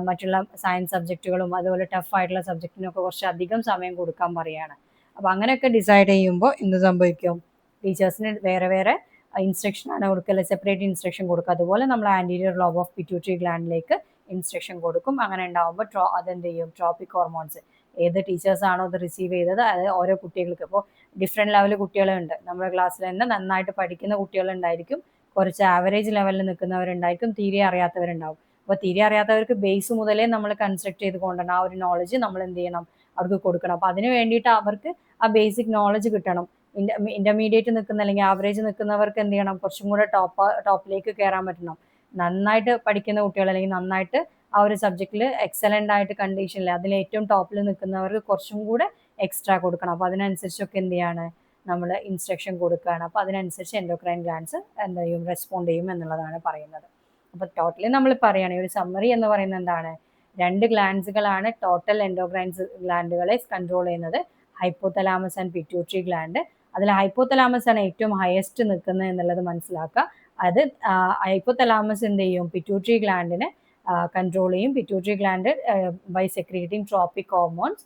മറ്റുള്ള സയൻസ് സബ്ജക്റ്റുകളും അതുപോലെ ടഫായിട്ടുള്ള സബ്ജക്റ്റിനൊക്കെ കുറച്ച് അധികം സമയം കൊടുക്കാൻ പറയുകയാണ്. അപ്പോൾ അങ്ങനെയൊക്കെ ഡിസൈഡ് ചെയ്യുമ്പോൾ എന്ത് സംഭവിക്കും? ടീച്ചേഴ്സിന് വേറെ വേറെ ഇൻസ്ട്രക്ഷനാണ് കൊടുക്കുക, സെപ്പറേറ്റ് ഇൻസ്ട്രക്ഷൻ കൊടുക്കുക. അതുപോലെ നമ്മൾ ആൻറ്റീരിയർ ലോബ് ഓഫ് പിറ്റ്യൂട്ടറി ഗ്ലാൻഡിലേക്ക് ഇൻസ്ട്രക്ഷൻ കൊടുക്കും. അങ്ങനെ ഉണ്ടാകുമ്പോൾ അതെന്ത് ചെയ്യും? ട്രോപ്പിക് ഹോർമോൺസ് ഏത് ടീച്ചേഴ്സാണോ അത് റിസീവ് ചെയ്തത്, അത് ഓരോ കുട്ടികൾക്ക്, ഇപ്പോൾ ഡിഫറെൻറ്റ് ലെവൽ കുട്ടികളുണ്ട് നമ്മുടെ ക്ലാസ്സിൽ തന്നെ. നന്നായിട്ട് പഠിക്കുന്ന കുട്ടികളുണ്ടായിരിക്കും, കുറച്ച് ആവറേജ് ലെവലിൽ നിൽക്കുന്നവരുണ്ടായിരിക്കും, തീരെ അറിയാത്തവരുണ്ടാവും. അപ്പോൾ തീരെ അറിയാത്തവർക്ക് ബേസ് മുതലേ നമ്മൾ കൺസ്ട്രക്ട് ചെയ്ത് കൊണ്ടുവരണം. ആ ഒരു നോളജ് നമ്മൾ എന്ത് ചെയ്യണം? അവർക്ക് കൊടുക്കണം. അപ്പോൾ അതിന് വേണ്ടിയിട്ട് അവർക്ക് ആ ബേസിക് നോളജ് കിട്ടണം. ഇന്റർമീഡിയറ്റ് നിൽക്കുന്ന അല്ലെങ്കിൽ ആവറേജ് നിൽക്കുന്നവർക്ക് എന്ത് ചെയ്യണം? കുറച്ചും കൂടെ ടോപ്പിലേക്ക് കയറാൻ പറ്റണം. നന്നായിട്ട് പഠിക്കുന്ന കുട്ടികൾ അല്ലെങ്കിൽ നന്നായിട്ട് ആ ഒരു സബ്ജക്റ്റിൽ എക്സലൻ്റ് ആയിട്ട് കണ്ടീഷനിൽ അതിൽ ഏറ്റവും ടോപ്പിൽ നിൽക്കുന്നവർക്ക് കുറച്ചും കൂടെ എക്സ്ട്രാ കൊടുക്കണം. അപ്പോൾ അതിനനുസരിച്ചൊക്കെ എന്ത് ചെയ്യാണ്? നമ്മൾ ഇൻസ്ട്രക്ഷൻ കൊടുക്കുകയാണ്. അപ്പോൾ അതിനനുസരിച്ച് എൻഡോക്രൈൻ ഗ്ലാൻഡ്സ് എന്ത് ചെയ്യും? റെസ്പോണ്ട് ചെയ്യും എന്നുള്ളതാണ് പറയുന്നത്. അപ്പോൾ ടോട്ടലി നമ്മൾ പറയുകയാണെങ്കിൽ ഒരു സമ്മറി എന്ന് പറയുന്നത് എന്താണ്? 2 ഗ്ലാൻഡ്സുകളാണ് ടോട്ടൽ എൻഡോക്രൈൻസ് ഗ്ലാൻഡുകളെ കൺട്രോൾ ചെയ്യുന്നത്, ഹൈപ്പോതലാമസ് ആൻഡ് പിറ്റ്യൂട്ടറി ഗ്ലാൻഡ്. അതിൽ ഹൈപ്പോതലാമസ് ആണ് ഏറ്റവും ഹയസ്റ്റ് നിൽക്കുന്നത് എന്നുള്ളത് മനസ്സിലാക്കുക. അത് ഹൈപ്പോതലാമസ് എന്ത് ചെയ്യും? പിറ്റ്യൂട്ടറി ഗ്ലാൻഡിനെ കൺട്രോൾ ചെയ്യും. Pituitary gland by secreting tropic hormones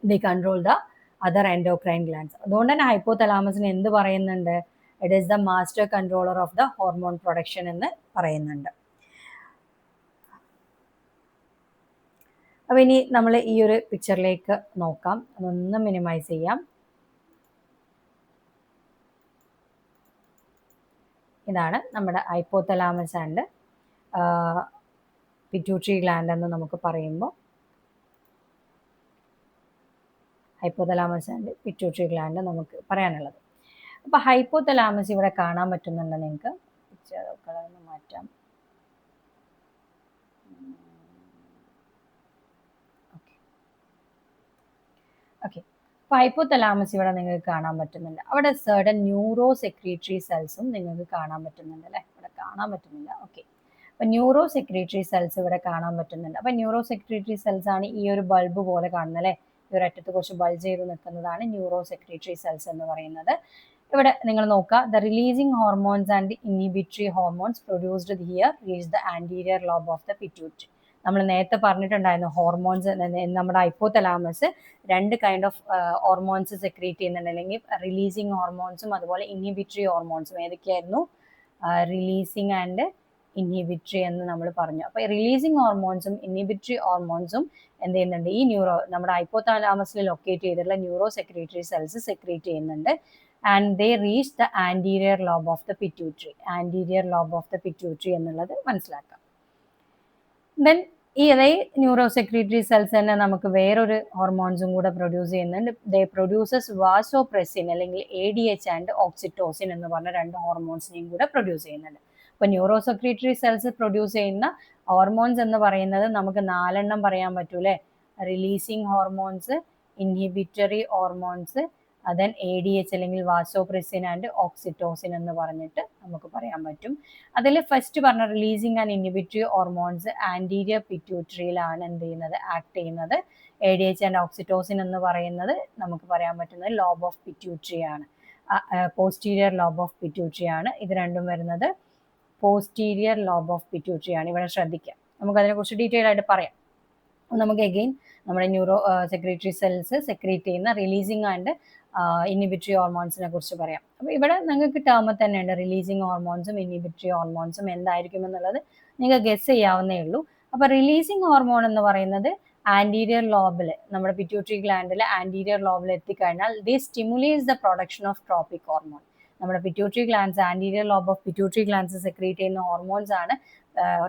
the control the other endocrine glands. അതുകൊണ്ട് തന്നെ ഹൈപ്പോതലാമസിന് എന്ത് പറയുന്നുണ്ട്? It is the master controller of the hormone production എന്ന് പറയുന്നുണ്ട്. അപ്പോൾ ഇനി നമ്മൾ ഈ ഒരു പിക്ചറിലേക്ക് നോക്കാം. അതൊന്ന് മിനിമൈസ് ചെയ്യാം. ഇതാണ് നമ്മുടെ ഹൈപ്പോതലാമസ് ആൻഡ് പിറ്റ്യൂട്ടറി ഗ്ലാൻഡ് എന്ന് നമുക്ക് പറയുമ്പോൾ, ഹൈപ്പോതലാമസ് ആൻഡ് പിറ്റ്യൂട്ടറി ഗ്ലാൻഡ് നമുക്ക് പറയാനുള്ളത്. അപ്പോൾ ഹൈപ്പോതലാമസ് ഇവിടെ കാണാൻ പറ്റുന്നുണ്ട് നിങ്ങൾക്ക്. പിക്ചർ കളർന്ന് മാറ്റാം. ഓക്കെ, അപ്പോൾ ഹൈപ്പോതലാമസ് ഇവിടെ നിങ്ങൾക്ക് കാണാൻ പറ്റുന്നുണ്ട്. അവിടെ സർട്ടൻ ന്യൂറോ സെക്രീറ്ററി സെൽസും നിങ്ങൾക്ക് കാണാൻ പറ്റുന്നുണ്ട് അല്ലേ? ഇവിടെ കാണാൻ പറ്റുന്നില്ല. ഓക്കെ, അപ്പോൾ ന്യൂറോ സെക്രീറ്ററി സെൽസ് ഇവിടെ കാണാൻ പറ്റുന്നുണ്ട്. അപ്പോൾ ന്യൂറോ സെക്രീറ്ററി സെൽസ് ആണ് ഈ ഒരു ബൾബ് പോലെ കാണുന്നത് അല്ലേ? ഈ ഒരു അറ്റത്ത് കുറച്ച് ബൾജ് ചെയ്ത് നിൽക്കുന്നതാണ് ന്യൂറോ സെക്രീറ്ററി സെൽസ് എന്ന് പറയുന്നത്. ഇവിടെ നിങ്ങൾ നോക്കുക, the releasing hormones and inhibitory hormones produced here reach the anterior lobe of the pituitary. നമ്മൾ നേരത്തെ പറഞ്ഞിട്ടുണ്ടായിരുന്നു ഹോർമോൺസ്, നമ്മുടെ ഹൈപ്പോതലാമസ് രണ്ട് കൈൻഡ് ഓഫ് ഹോർമോൺസ് സെക്രീറ്റ് ചെയ്യുന്നുണ്ട്, അല്ലെങ്കിൽ റിലീസിങ് ഹോർമോൺസും അതുപോലെ ഇൻഹിബിറ്ററി ഹോർമോൺസും. ഏതൊക്കെയായിരുന്നു? റിലീസിങ് ആൻഡ് ഇൻഹിബിറ്ററി എന്ന് നമ്മൾ പറഞ്ഞു. അപ്പോൾ റിലീസിങ് ഹോർമോൺസും ഇൻഹിബിറ്ററി ഹോർമോൺസും എന്ത് ചെയ്യുന്നുണ്ട്? ഈ നമ്മുടെ ഹൈപ്പോതലാമസിൽ ലൊക്കേറ്റ് ചെയ്തിട്ടുള്ള ന്യൂറോ സെക്രീറ്ററി സെൽസ് സെക്രീറ്റ് ചെയ്യുന്നുണ്ട്. And they reach the anterior lobe of the pituitary. Anterior lobe of the pituitary എന്നുള്ളത് മനസ്സിലാക്കാം. ദെൻ ഈ അതേ ന്യൂറോ സെക്രീറ്ററി സെൽസ് തന്നെ നമുക്ക് വേറൊരു ഹോർമോൺസും കൂടെ പ്രൊഡ്യൂസ് ചെയ്യുന്നുണ്ട്. ദേ പ്രൊഡ്യൂസസ് വാസോപ്രെസിൻ അല്ലെങ്കിൽ ADH ആൻഡ് ഓക്സിറ്റോസിൻ എന്ന് പറഞ്ഞ രണ്ട് ഹോർമോൺസിനെയും കൂടെ പ്രൊഡ്യൂസ് ചെയ്യുന്നുണ്ട്. അപ്പോൾ ന്യൂറോ സെക്രീറ്ററി സെൽസ് പ്രൊഡ്യൂസ് ചെയ്യുന്ന ഹോർമോൺസ് എന്ന് പറയുന്നത് നമുക്ക് 4 എണ്ണം പറയാൻ പറ്റൂലേ? Releasing hormones, inhibitory hormones, then ADH അല്ലെങ്കിൽ വാസോപ്രെസിൻ ആൻഡ് ഓക്സിറ്റോസിൻ എന്ന് പറഞ്ഞിട്ട് നമുക്ക് പറയാൻ പറ്റും. അതിൽ ഫസ്റ്റ് പറഞ്ഞ റിലീസിങ് ആൻഡ് ഇൻഹിബിറ്ററി ഹോർമോൺസ് ആൻറ്റീരിയർ പിറ്റ്യൂട്ടറിയിലാണ് എന്ത് ചെയ്യുന്നത്? ആക്ട് ചെയ്യുന്നത്. ADH ആൻഡ് ഓക്സിറ്റോസിൻ എന്ന് പറയുന്നത് നമുക്ക് പറയാൻ പറ്റുന്നത് ലോബ് ഓഫ് പിറ്റ്യൂട്ടറി ആണ്, പോസ്റ്റീരിയർ ലോബ് ഓഫ് പിറ്റ്യൂട്ടറി ആണ്. ഇത് രണ്ടും വരുന്നത് പോസ്റ്റീരിയർ ലോബ് ഓഫ് പിറ്റ്യൂട്ടറി ആണ്. ഇവിടെ ശ്രദ്ധിക്കാം, നമുക്ക് അതിനെക്കുറിച്ച് ഡീറ്റെയിൽ ആയിട്ട് പറയാം. നമുക്ക് അഗെയിൻ നമ്മുടെ ന്യൂറോ സെക്രീറ്ററി സെൽസ് സെക്രീറ്റ് ചെയ്യുന്ന റിലീസിങ് ആൻഡ് ഇൻഹിബിറ്ററി ഹോർമോൺസിനെ കുറിച്ച് പറയാം. അപ്പോൾ ഇവിടെ നിങ്ങൾക്ക് ടേം തന്നെയുണ്ട്, റിലീസിങ് ഹോർമോൺസും ഇൻഹിബിറ്ററി ഹോർമോൺസും എന്തായിരിക്കും എന്നുള്ളത് നിങ്ങൾക്ക് ഗസ് ചെയ്യാവുന്നേ ഉള്ളൂ. അപ്പോൾ റിലീസിങ് ഹോർമോൺ എന്ന് പറയുന്നത് ആൻറ്റീരിയർ ലോബിൽ, നമ്മുടെ പിറ്റ്യൂട്ടറി ഗ്ലാൻഡിൽ ആൻറ്റീരിയർ ലോബിൽ എത്തിക്കഴിഞ്ഞാൽ they stimulates the production of tropic hormone. നമ്മുടെ pituitary glands, anterior lobe of pituitary glands secrete ചെയ്യുന്ന ഹോർമോൺസ് ആണ്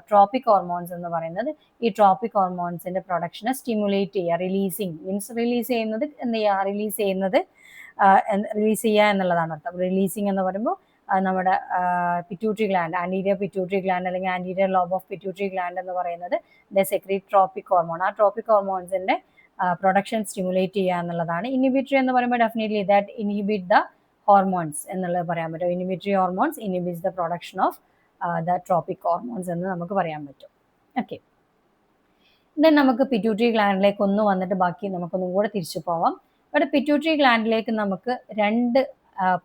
ട്രോപ്പിക് ഹോർമോൺസ് എന്ന് പറയുന്നത്. ഈ ട്രോപ്പിക് ഹോർമോൺസിന്റെ പ്രൊഡക്ഷനെ സ്റ്റിമുലേറ്റ് ചെയ്യുക. റിലീസിങ് മീൻസ് റിലീസ് ചെയ്യുന്നത്, എന്ത് ചെയ്യുക? റിലീസ് ചെയ്യുക എന്നുള്ളതാണ് അർത്ഥം. റിലീസിങ് എന്ന് പറയുമ്പോൾ നമ്മുടെ pituitary gland, anterior pituitary gland അല്ലെങ്കിൽ anterior lobe of pituitary gland എന്ന് പറയുന്നത് ദ സെക്രീറ്റ് ട്രോപ്പിക് ഹോർമോൺ. ആ ട്രോപ്പിക് ഹോർമോൺസിന്റെ പ്രൊഡക്ഷൻ സ്റ്റിമുലേറ്റ് ചെയ്യുക എന്നുള്ളതാണ്. ഇൻഹിബിറ്ററി എന്ന് പറയുമ്പോൾ definitely that inhibit the hormones എന്നുള്ളത് പറയാൻ പറ്റും. Inhibitory hormones inhibits the production of the tropic hormones എന്ന് നമുക്ക് പറയാൻ പറ്റും. ഓക്കെ, ദെൻ നമുക്ക് പിറ്റ്യൂട്ടറി ഗ്ലാൻഡിലേക്ക് ഒന്ന് വന്നിട്ട് ബാക്കി നമുക്കൊന്നും കൂടെ തിരിച്ചു പോവാം. ഇവിടെ പിറ്റ്യൂട്ടറി ഗ്ലാൻഡിലേക്ക് നമുക്ക് രണ്ട്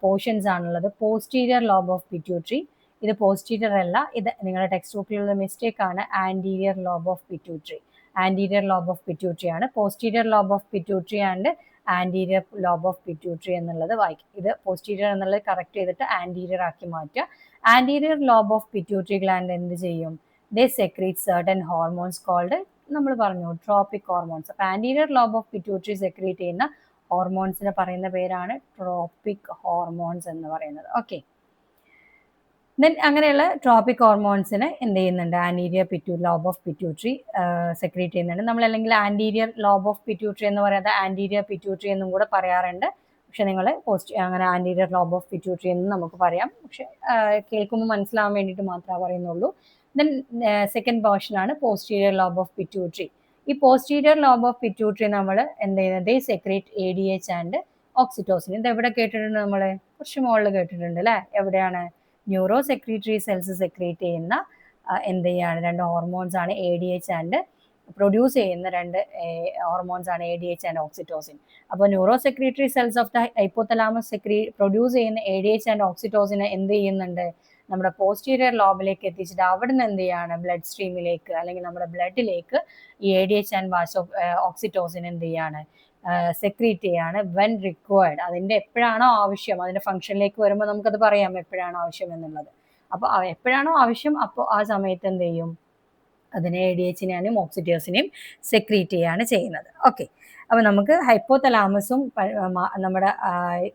പോർഷൻസ് ആണുള്ളത്. പോസ്റ്റീരിയർ ലോബ് ഓഫ് പിറ്റ്യൂട്ടറി, ഇത് പോസ്റ്റീരിയർ അല്ല, ഇത് നിങ്ങളുടെ ടെക്സ്റ്റ് ബുക്കിലുള്ള മിസ്റ്റേക്ക് ആണ്. Anterior lobe of pituitary, anterior lobe of pituitary ആണ്. Posterior lobe of pituitary and anterior lobe of pituitary എന്നുള്ളത് വായിക്കും. ഇത് പോസ്റ്റീരിയർ എന്നുള്ളത് കറക്റ്റ് ചെയ്തിട്ട് ആൻറ്റീരിയർ ആക്കി മാറ്റുക. Anterior lobe of pituitary gland എന്ത് ചെയ്യും? ദേ സെക്രീറ്റ് സർട്ടൻ ഹോർമോൺസ് കോൾഡ്, നമ്മൾ പറഞ്ഞു, ട്രോപ്പിക് ഹോർമോൺസ്. അപ്പോൾ anterior lobe of pituitary secrete ചെയ്യുന്ന ഹോർമോൺസിനെ പറയുന്ന പേരാണ് ട്രോപ്പിക് ഹോർമോൺസ് എന്ന് പറയുന്നത്. ഓക്കെ, ദെൻ അങ്ങനെയുള്ള ട്രോപ്പിക് ഹോർമോൺസിനെ എന്ത് ചെയ്യുന്നുണ്ട്? Anterior lobe of pituitary secrete ചെയ്യുന്നുണ്ട്. നമ്മൾ അല്ലെങ്കിൽ ആൻറ്റീരിയർ ലോബ് ഓഫ് പിറ്റ്യൂട്ടറി എന്ന് പറയുന്നത് ആൻറ്റീരിയർ പിറ്റ്യൂട്ടറി എന്നും കൂടെ പറയാറുണ്ട്. പക്ഷെ നിങ്ങൾ അങ്ങനെ ആൻറ്റീരിയർ ലോബ് ഓഫ് പിറ്റ്യൂട്ടറി എന്ന് നമുക്ക് പറയാം. പക്ഷെ കേൾക്കുമ്പോൾ മനസ്സിലാവാൻ വേണ്ടിയിട്ട് മാത്രമേ പറയുന്നുള്ളൂ. ദെൻ സെക്കൻഡ് പോർഷനാണ് പോസ്റ്റീരിയർ ലോബ് ഓഫ് പിറ്റ്യൂട്ടറി. ഈ പോസ്റ്റീരിയർ ലോബ് ഓഫ് പിറ്റ്യൂട്ടറി നമ്മൾ എന്ത് ചെയ്യുന്നത്? Secrete ADH and oxytocin. ഇത് എവിടെ കേട്ടിട്ടുണ്ട്? നമ്മൾ കുറച്ച് മുകളിൽ കേട്ടിട്ടുണ്ട് അല്ലേ? എവിടെയാണ്? ന്യൂറോ സെക്രീറ്ററി സെൽസ് സെക്രീറ്റ് ചെയ്യുന്ന എന്ത് ചെയ്യാണ്? രണ്ട് ഹോർമോൺസ് ആണ് ADH ആൻഡ് പ്രൊഡ്യൂസ് ചെയ്യുന്ന രണ്ട് ഹോർമോൺസ് ആണ് ADH ആൻഡ് ഓക്സിറ്റോസിൻ. അപ്പോൾ neuro secretory cells of the hypothalamus produce ചെയ്യുന്ന ADH ആൻഡ് ഓക്സിറ്റോസിനെ എന്ത് ചെയ്യുന്നുണ്ട്? നമ്മുടെ പോസ്റ്റീരിയർ ലോബിലേക്ക് എത്തിച്ചിട്ട് അവിടെ നിന്ന് എന്ത് ചെയ്യാണ്? ബ്ലഡ് സ്ട്രീമിലേക്ക് അല്ലെങ്കിൽ നമ്മുടെ ബ്ലഡിലേക്ക് ഈ ADH ആൻഡ് ഓക്സിറ്റോസിൻ എന്ത് ചെയ്യാണ്? സെക്രീറ്റ് ചെയ്യാണ് വെൻ റിക്വയർഡ്. അതിൻ്റെ എപ്പോഴാണോ ആവശ്യം, അതിൻ്റെ ഫംഗ്ഷനിലേക്ക് വരുമ്പോൾ നമുക്കത് പറയാം എപ്പോഴാണോ ആവശ്യം എന്നുള്ളത്. അപ്പോൾ എപ്പോഴാണോ ആവശ്യം അപ്പോൾ ആ സമയത്ത് എന്ത് ചെയ്യും, അതിനെ ADHനെയും ഓക്സിറ്റോസിനെയും സെക്രീറ്റ് ചെയ്യാണ് ചെയ്യുന്നത്. ഓക്കെ, അപ്പോൾ നമുക്ക് ഹൈപ്പോതലാമസും നമ്മുടെ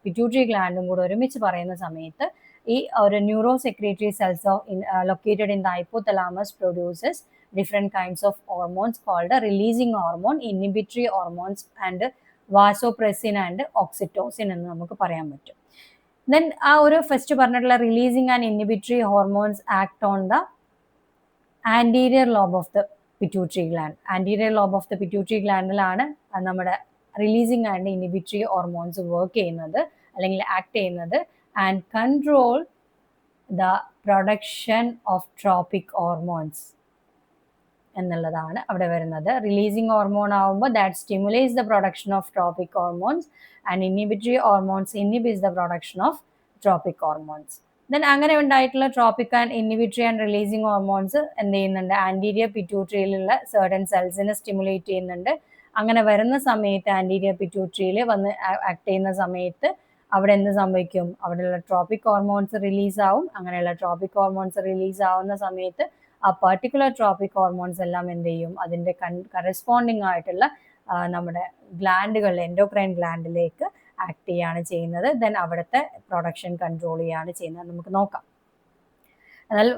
പിറ്റ്യൂട്ടറി ഗ്ലാൻഡും കൂടെ ഒരുമിച്ച് പറയുന്ന സമയത്ത് ഈ ഒരു neuro secretory cells located in the hypothalamus produces different kinds of hormones called releasing hormone, inhibitory hormones and vasopressin and oxytocin എന്ന് നമുക്ക് പറയാൻ പറ്റും. ദെൻ ആ ഒരു ഫസ്റ്റ് പറഞ്ഞിട്ടുള്ള releasing and inhibitory hormones act on the anterior lobe of the pituitary gland. Anterior lobe of the pituitary ഗ്ലാൻഡിലാണ് നമ്മുടെ releasing and inhibitory hormones work ചെയ്യുന്നത് അല്ലെങ്കിൽ ആക്ട് ചെയ്യുന്നത്, and control the production of tropic hormones എന്നുള്ളതാണ് അവിടെ വരുന്നത്. Releasing hormone ആവുമ്പോൾ that stimulates the production of tropic hormones and inhibitory hormones inhibits the production of tropic hormones. Then അങ്ങനെ ഉണ്ടായിട്ടുള്ള tropic and inhibitory and releasing hormones എന്ത് ചെയ്യുന്നുണ്ട്, anterior പിറ്റ്യൂട്ടറിയിലുള്ള certain സെൽസിനെ stimulate ചെയ്യുന്നുണ്ട്. അങ്ങനെ വരുന്ന സമയത്ത് ആൻറ്റീരിയർ പിറ്റ്യൂട്ടറിയിൽ വന്ന് ആക്ട് ചെയ്യുന്ന സമയത്ത് അവിടെ എന്ത് സംഭവിക്കും, അവിടെയുള്ള ട്രോപ്പിക് ഹോർമോൺസ് റിലീസ് ആവും. അങ്ങനെയുള്ള ട്രോപ്പിക് ഹോർമോൺസ് റിലീസ് ആവുന്ന സമയത്ത് ആ പർട്ടിക്കുലർ ട്രോപ്പിക് ഹോർമോൺസ് എല്ലാം എന്ത് ചെയ്യും, അതിൻ്റെ കറസ്പോണ്ടിങ് ആയിട്ടുള്ള നമ്മുടെ ഗ്ലാൻഡുകളിൽ എൻഡോക്രൈൻ ഗ്ലാൻഡിലേക്ക് ആക്ട് ചെയ്യാണ് ചെയ്യുന്നത്. ദെൻ അവിടുത്തെ പ്രൊഡക്ഷൻ കൺട്രോൾ ചെയ്യാണ് ചെയ്യുന്നത്. നമുക്ക് നോക്കാം. എന്നാൽ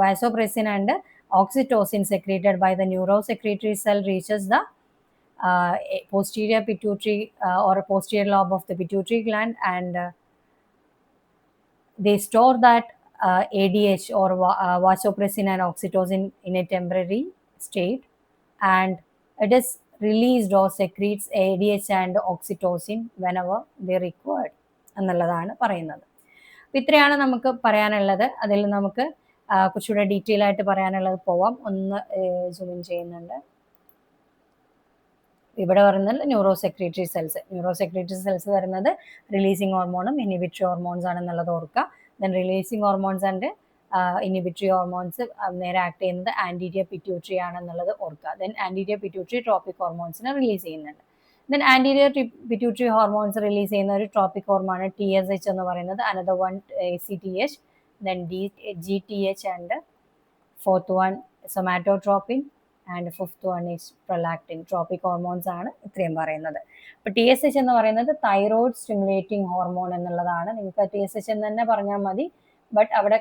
vasopressin and oxytocin secreted by the neurosecretory cell reaches the posterior pituitary or posterior lobe of the pituitary gland, and they store that ADH or vasopressin and oxytocin in a temporary state, and it is released or secretes ADH and oxytocin whenever they required എന്നുള്ളതാണ് പറയുന്നത്. അപ്പോൾ ഇത്രയാണ് നമുക്ക് പറയാനുള്ളത്. അതിൽ നമുക്ക് കുറച്ചുകൂടെ detail ആയിട്ട് പറയാനുള്ളത് പോവാം. ഒന്ന് സൂം ഇൻ ചെയ്യുന്നുണ്ട്. ഇവിടെ പറയുന്നത് ന്യൂറോ സെക്രീറ്ററി സെൽസ് വരുന്നത് റിലീസിങ് ഹോർമോണും ഇൻഹിബിറ്ററി ഹോർമോൺസ് ആണെന്നുള്ളത് ഓർക്കുക. Then releasing hormones and inhibitory hormones നേരെ ആക്ട് ചെയ്യുന്നത് ആൻറ്റീരിയർ പിറ്റ്യൂട്ടറി ആണെന്നുള്ളത് ഓർക്കുക. ദെൻ ആൻറ്റീരിയർ പിറ്റ്യൂട്ടറി ട്രോപ്പിക് ഹോർമോൺസിനെ റിലീസ് ചെയ്യുന്നുണ്ട്. Then anterior pituitary hormones release ചെയ്യുന്ന ഒരു ട്രോപ്പിക് ഹോർമോൺ TSH എന്ന് പറയുന്നത്, another one ACTH, then GTH, and fourth one somatotropin, and fifth one is prolactin. Tropic hormones ആണ് ഇത്രയും പറയുന്നത്. അപ്പോൾ TSH എന്ന് പറയുന്നത് തൈറോയ്ഡ് സ്റ്റിമുലേറ്റിംഗ് ഹോർമോൺ എന്നുള്ളതാണ്. നിങ്ങൾക്ക് TSH എന്ന് തന്നെ പറഞ്ഞാൽ മതി. ബട്ട് അവിടെ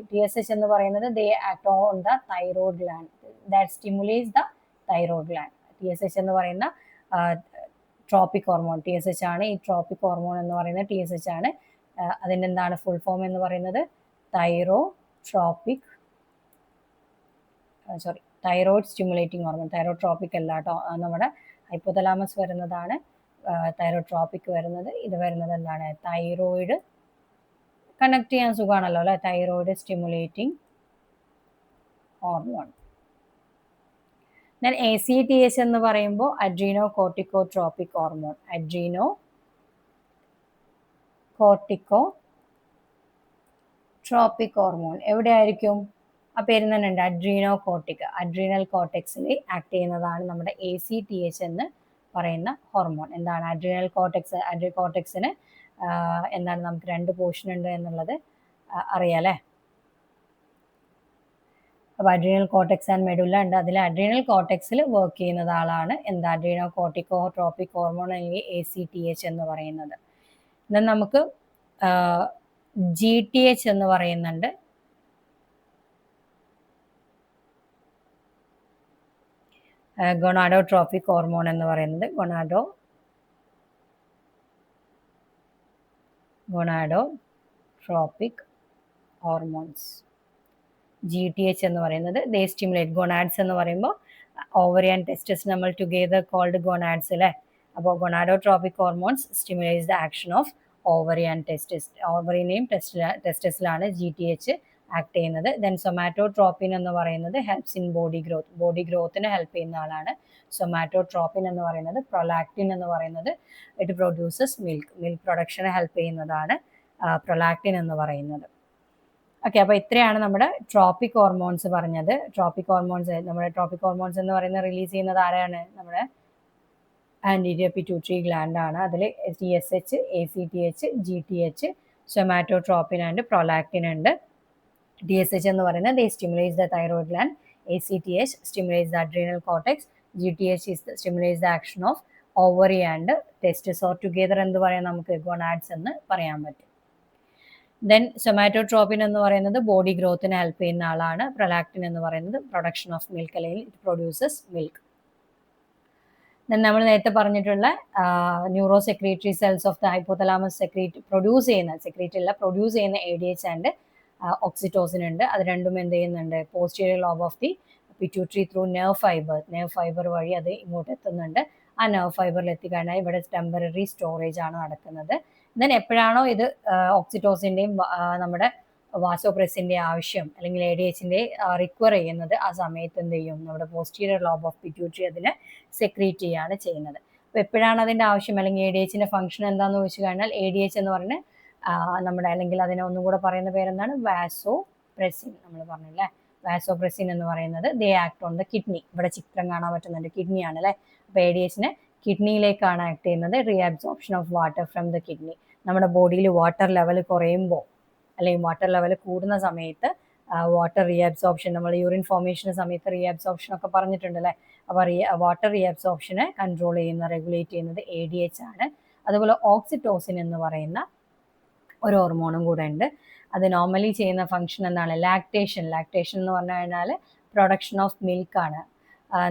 TSH എന്ന് പറയുന്നത് ദേ act on the thyroid gland, that stimulates the thyroid gland. TSH എന്ന് പറയുന്ന ട്രോപ്പിക് ഹോർമോൺ TSH ആണ്. ഈ ട്രോപ്പിക് ഹോർമോൺ എന്ന് പറയുന്നത് TSH ആണ്. അതിൻ്റെ എന്താണ് ഫുൾ ഫോം എന്ന് പറയുന്നത്, തൈറോയ്ഡ് സ്റ്റിമുലേറ്റിംഗ് ഹോർമോൺ. തൈറോട്രോപ്പിക് അല്ല കേട്ടോ, നമ്മുടെ ഹൈപ്പോതലാമസ് വരുന്നതാണ് തൈറോട്രോപ്പിക് വരുന്നത്. ഇത് വരുന്നത് എന്താണ്, തൈറോയിഡ് കണക്ട് ചെയ്യാൻ സുഖമാണല്ലോ അല്ലേ, thyroid stimulating hormone. Then ACTH എന്ന് പറയുമ്പോൾ adrenocorticotropic hormone. Adrenocorticotropic hormone എവിടെയായിരിക്കും, ആ പേര് തന്നെ ഉണ്ട്, അഡ്രീനൽ കോർട്ടെക്സിൽ ആക്ട് ചെയ്യുന്നതാണ് നമ്മുടെ ACTH എന്ന് പറയുന്ന ഹോർമോൺ. എന്താണ് അഡ്രീനൽ കോർട്ടെക്സിന് എന്താണ്, നമുക്ക് രണ്ട് പോർഷൻ ഉണ്ട് എന്നുള്ളത് അറിയാലേ. അപ്പോൾ അഡ്രീനൽ കോർട്ടെക്സ് ആൻഡ് മെഡുല്ല ഉണ്ട്. അതിൽ അഡ്രീനൽ കോർട്ടെക്സിൽ വർക്ക് ചെയ്യുന്നത് ആളാണ് എന്താ, അഡ്രീനോ കോർട്ടിക്കോട്രോപ്പിക് ഹോർമോൺ അല്ലെങ്കിൽ ACTH എന്ന് പറയുന്നത്. ദെൻ നമുക്ക് GTH എന്ന് പറയുന്നുണ്ട്. ഗൊണാഡോട്രോപ്പിക് ഹോർമോൺ എന്ന് പറയുന്നത് ഗൊണാഡോട്രോപ്പിക് ഹോർമോൺസ്. GTH എന്ന് പറയുന്നത് ദേ സ്റ്റിമുലേറ്റ് ഗൊണാഡ്സ് എന്ന് പറയുമ്പോൾ ഓവറി ആൻഡ് ടെസ്റ്റസ് നമ്മൾ ടുഗെദർ കോൾഡ് ഗൊണാഡ്സ് അല്ലേ. അപ്പോൾ gonadotropic hormones stimulates the action of ovary and testes. ഓവറിനെയും ടെസ്റ്റസിലാണ് GTH ആക്ട് ചെയ്യുന്നത്. ദെൻ സൊമാറ്റോട്രോപ്പിൻ എന്ന് പറയുന്നത് ഹെൽപ്സ് ഇൻ ബോഡി ഗ്രോത്തിന് ഹെൽപ്പ് ചെയ്യുന്ന ആളാണ് സൊമാറ്റോട്രോപ്പിൻ എന്ന് പറയുന്നത്. പ്രൊലാക്റ്റിൻ എന്ന് പറയുന്നത് ഇറ്റ് പ്രൊഡ്യൂസസ് മിൽക്ക് പ്രൊഡക്ഷനെ ഹെൽപ്പ് ചെയ്യുന്നതാണ് പ്രൊലാക്റ്റിൻ എന്ന് പറയുന്നത്. ഓക്കെ, അപ്പോൾ ഇത്രയാണ് നമ്മുടെ ട്രോപ്പിക് ഹോർമോൺസ് പറഞ്ഞത്. ട്രോപ്പിക് ഹോർമോൺസ് എന്ന് പറയുന്നത് റിലീസ് ചെയ്യുന്നത് ആരാണ്, നമ്മുടെ ആൻറ്റീരിയർ പിറ്റ്യൂട്ടറി ഗ്ലാൻഡ് ആണ്. അതിൽ TSH, ACTH, GTH, somatotropin and prolactin ഉണ്ട്. TSH എന്ന് പറയുന്നത് they stimulates the thyroid gland, ACTH stimulates the adrenal cortex, GTH stimulates the action of ovary and testis, or together എന്ത് പറയാം നമുക്ക് ഗൊണാഡ്സ് എന്ന് പറയാൻ പറ്റും. ദെൻ സൊമാറ്റോട്രോപ്പിൻ എന്ന് പറയുന്നത് ബോഡി ഗ്രോത്തിന് ഹെൽപ്പ് ചെയ്യുന്ന ആളാണ്. പ്രൊലാക്റ്റിൻ എന്ന് പറയുന്നത് പ്രൊഡക്ഷൻ ഓഫ് മിൽക്ക്, അല്ലെങ്കിൽ ഇറ്റ് പ്രൊഡ്യൂസസ് മിൽക്ക്. നമ്മൾ നേരത്തെ പറഞ്ഞിട്ടുള്ള neuro secretory cells of the hypothalamus produce ചെയ്യുന്ന ADH ആൻഡ് ഓക്സിറ്റോസിൻ ഉണ്ട്. അത് രണ്ടും എന്ത് ചെയ്യുന്നുണ്ട്, posterior lobe of the pituitary through nerve fibre വഴി അത് ഇങ്ങോട്ട് എത്തുന്നുണ്ട്. ആ നെർവ് ഫൈബറിൽ എത്തിക്കഴിഞ്ഞാൽ ഇവിടെ ടെമ്പററി സ്റ്റോറേജ് ആണ് നടക്കുന്നത്. ദെൻ എപ്പോഴാണോ ഇത് ഓക്സിറ്റോസിൻ്റെയും നമ്മുടെ വാസോപ്രസിൻ്റെ ആവശ്യം അല്ലെങ്കിൽ ADHൻ്റെ റിക്വയർ ചെയ്യുന്നത്, ആ സമയത്ത് എന്ത് ചെയ്യും, നമ്മുടെ പോസ്റ്റീരിയർ ലോബ് ഓഫ് പിറ്റ്യൂട്ടറി അതിനെ സെക്രീറ്റ് ചെയ്യുകയാണ് ചെയ്യുന്നത്. അപ്പോൾ എപ്പോഴാണ് അതിൻ്റെ ആവശ്യം, അല്ലെങ്കിൽ ADHൻ്റെ ഫംഗ്ഷൻ എന്താണെന്ന് ചോദിച്ചു കഴിഞ്ഞാൽ, ADH എന്ന് പറഞ്ഞാൽ നമ്മുടെ, അല്ലെങ്കിൽ അതിനെ ഒന്നും കൂടെ പറയുന്ന പേരെന്താണ്, വാസോപ്രസിൻ. നമ്മൾ പറഞ്ഞല്ലേ, വാസോപ്രസിൻ എന്ന് പറയുന്നത് ദേ ആക്ട് ഓൺ ദ കിഡ്നി. ഇവിടെ ചിത്രം കാണാൻ പറ്റുന്നുണ്ട്, കിഡ്നിയാണ് അല്ലേ. അപ്പോൾ ADHനെ കിഡ്നിയിലേക്കാണ് ആക്ട് ചെയ്യുന്നത്. Reabsorption of water from the kidney. നമ്മുടെ ബോഡിയിൽ വാട്ടർ ലെവൽ കുറയുമ്പോൾ അല്ലെങ്കിൽ വാട്ടർ ലെവൽ കൂടുന്ന സമയത്ത് വാട്ടർ റീഅബ്സോർപ്ഷൻ, നമ്മൾ യൂറിൻ ഫോർമേഷന് സമയത്ത് റീഅബ്സോർപ്ഷൻ ഒക്കെ പറഞ്ഞിട്ടുണ്ട് അല്ലേ. അപ്പോൾ വാട്ടർ റീഅബ്സോർപ്ഷനെ കൺട്രോൾ ചെയ്യുന്ന, റെഗുലേറ്റ് ചെയ്യുന്നത് ADH ആണ്. അതുപോലെ ഓക്സിറ്റോസിൻ എന്ന് പറയുന്ന ഒരു ഹോർമോണും കൂടെ ഉണ്ട്. അത് നോർമലി ചെയ്യുന്ന ഫംഗ്ഷൻ എന്താണ്, ലാക്ടേഷൻ എന്ന് പറഞ്ഞു കഴിഞ്ഞാൽ പ്രൊഡക്ഷൻ ഓഫ് മിൽക്കാണ്.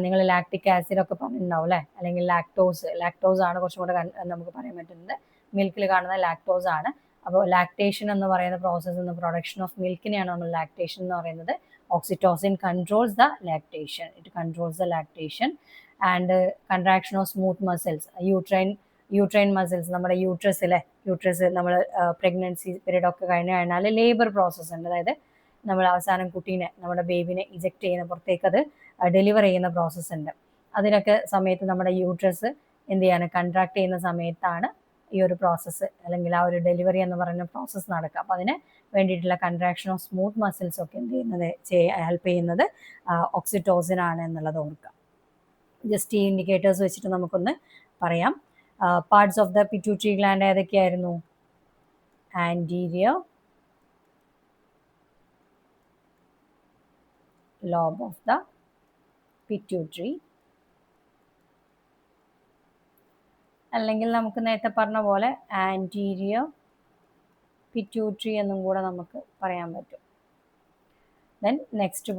നിങ്ങൾ ലാക്റ്റിക് ആസിഡ് ഒക്കെ പറഞ്ഞിട്ടുണ്ടാവും അല്ലേ, അല്ലെങ്കിൽ ലാക്ടോസ് ആണ് കുറച്ചും കൂടെ നമുക്ക് പറയാൻ പറ്റുന്നത്. മിൽക്കിൽ കാണുന്ന ലാക്ടോസ് ആണ്. അപ്പോൾ ലാക്ടേഷൻ എന്ന് പറയുന്ന പ്രോസസ്സ് എന്ന് പ്രൊഡക്ഷൻ ഓഫ് മിൽക്കിനെയാണ് നമ്മൾ ലാക്ടേഷൻ എന്ന് പറയുന്നത്. Oxytocin controls the lactation and contraction of smooth muscles, uterine muscles, നമ്മുടെ യൂട്രസ് നമ്മൾ പ്രഗ്നൻസി പീരീഡ് ഒക്കെ കഴിഞ്ഞ് കഴിഞ്ഞാൽ ലേബർ പ്രോസസ്സ് ഉണ്ട്. അതായത് നമ്മൾ അവസാനം കുട്ടീനെ, നമ്മുടെ ബേബിനെ ഇജക്റ്റ് ചെയ്യുന്ന, പുറത്തേക്ക് അത് ഡെലിവർ ചെയ്യുന്ന പ്രോസസ്സ് ഉണ്ട്. അതിനൊക്കെ സമയത്ത് നമ്മുടെ യൂട്രസ് എന്ത് ചെയ്യാണ്, കൺട്രാക്ട് ചെയ്യുന്ന സമയത്താണ് ഈ ഒരു പ്രോസസ്സ്, അല്ലെങ്കിൽ ആ ഒരു ഡെലിവറി എന്ന് പറയുന്ന പ്രോസസ്സ് നടക്കുക. അപ്പോൾ അതിന് വേണ്ടിയിട്ടുള്ള കൺട്രാക്ഷൻ ഓഫ് സ്മൂത്ത് മസിൽസ് ഒക്കെ എന്ത് ചെയ്യുന്നത്, ഹെൽപ്പ് ചെയ്യുന്നത് ഓക്സിറ്റോസിൻ ആണ് എന്നുള്ളത് ഓർക്കുക. ജസ്റ്റ് ഈ ഇൻഡിക്കേറ്റേഴ്സ് വെച്ചിട്ട് നമുക്കൊന്ന് പറയാം. Parts of the pituitary gland ഏതൊക്കെയായിരുന്നു? Anterior lobe of the pituitary, അല്ലെങ്കിൽ നമുക്ക് നേരത്തെ പറഞ്ഞ പോലെ ആൻറ്റീരിയർ പിറ്റ്യൂട്ടറി എന്നും കൂടെ നമുക്ക് പറയാൻ പറ്റും. ദെൻ നെക്സ്റ്റ്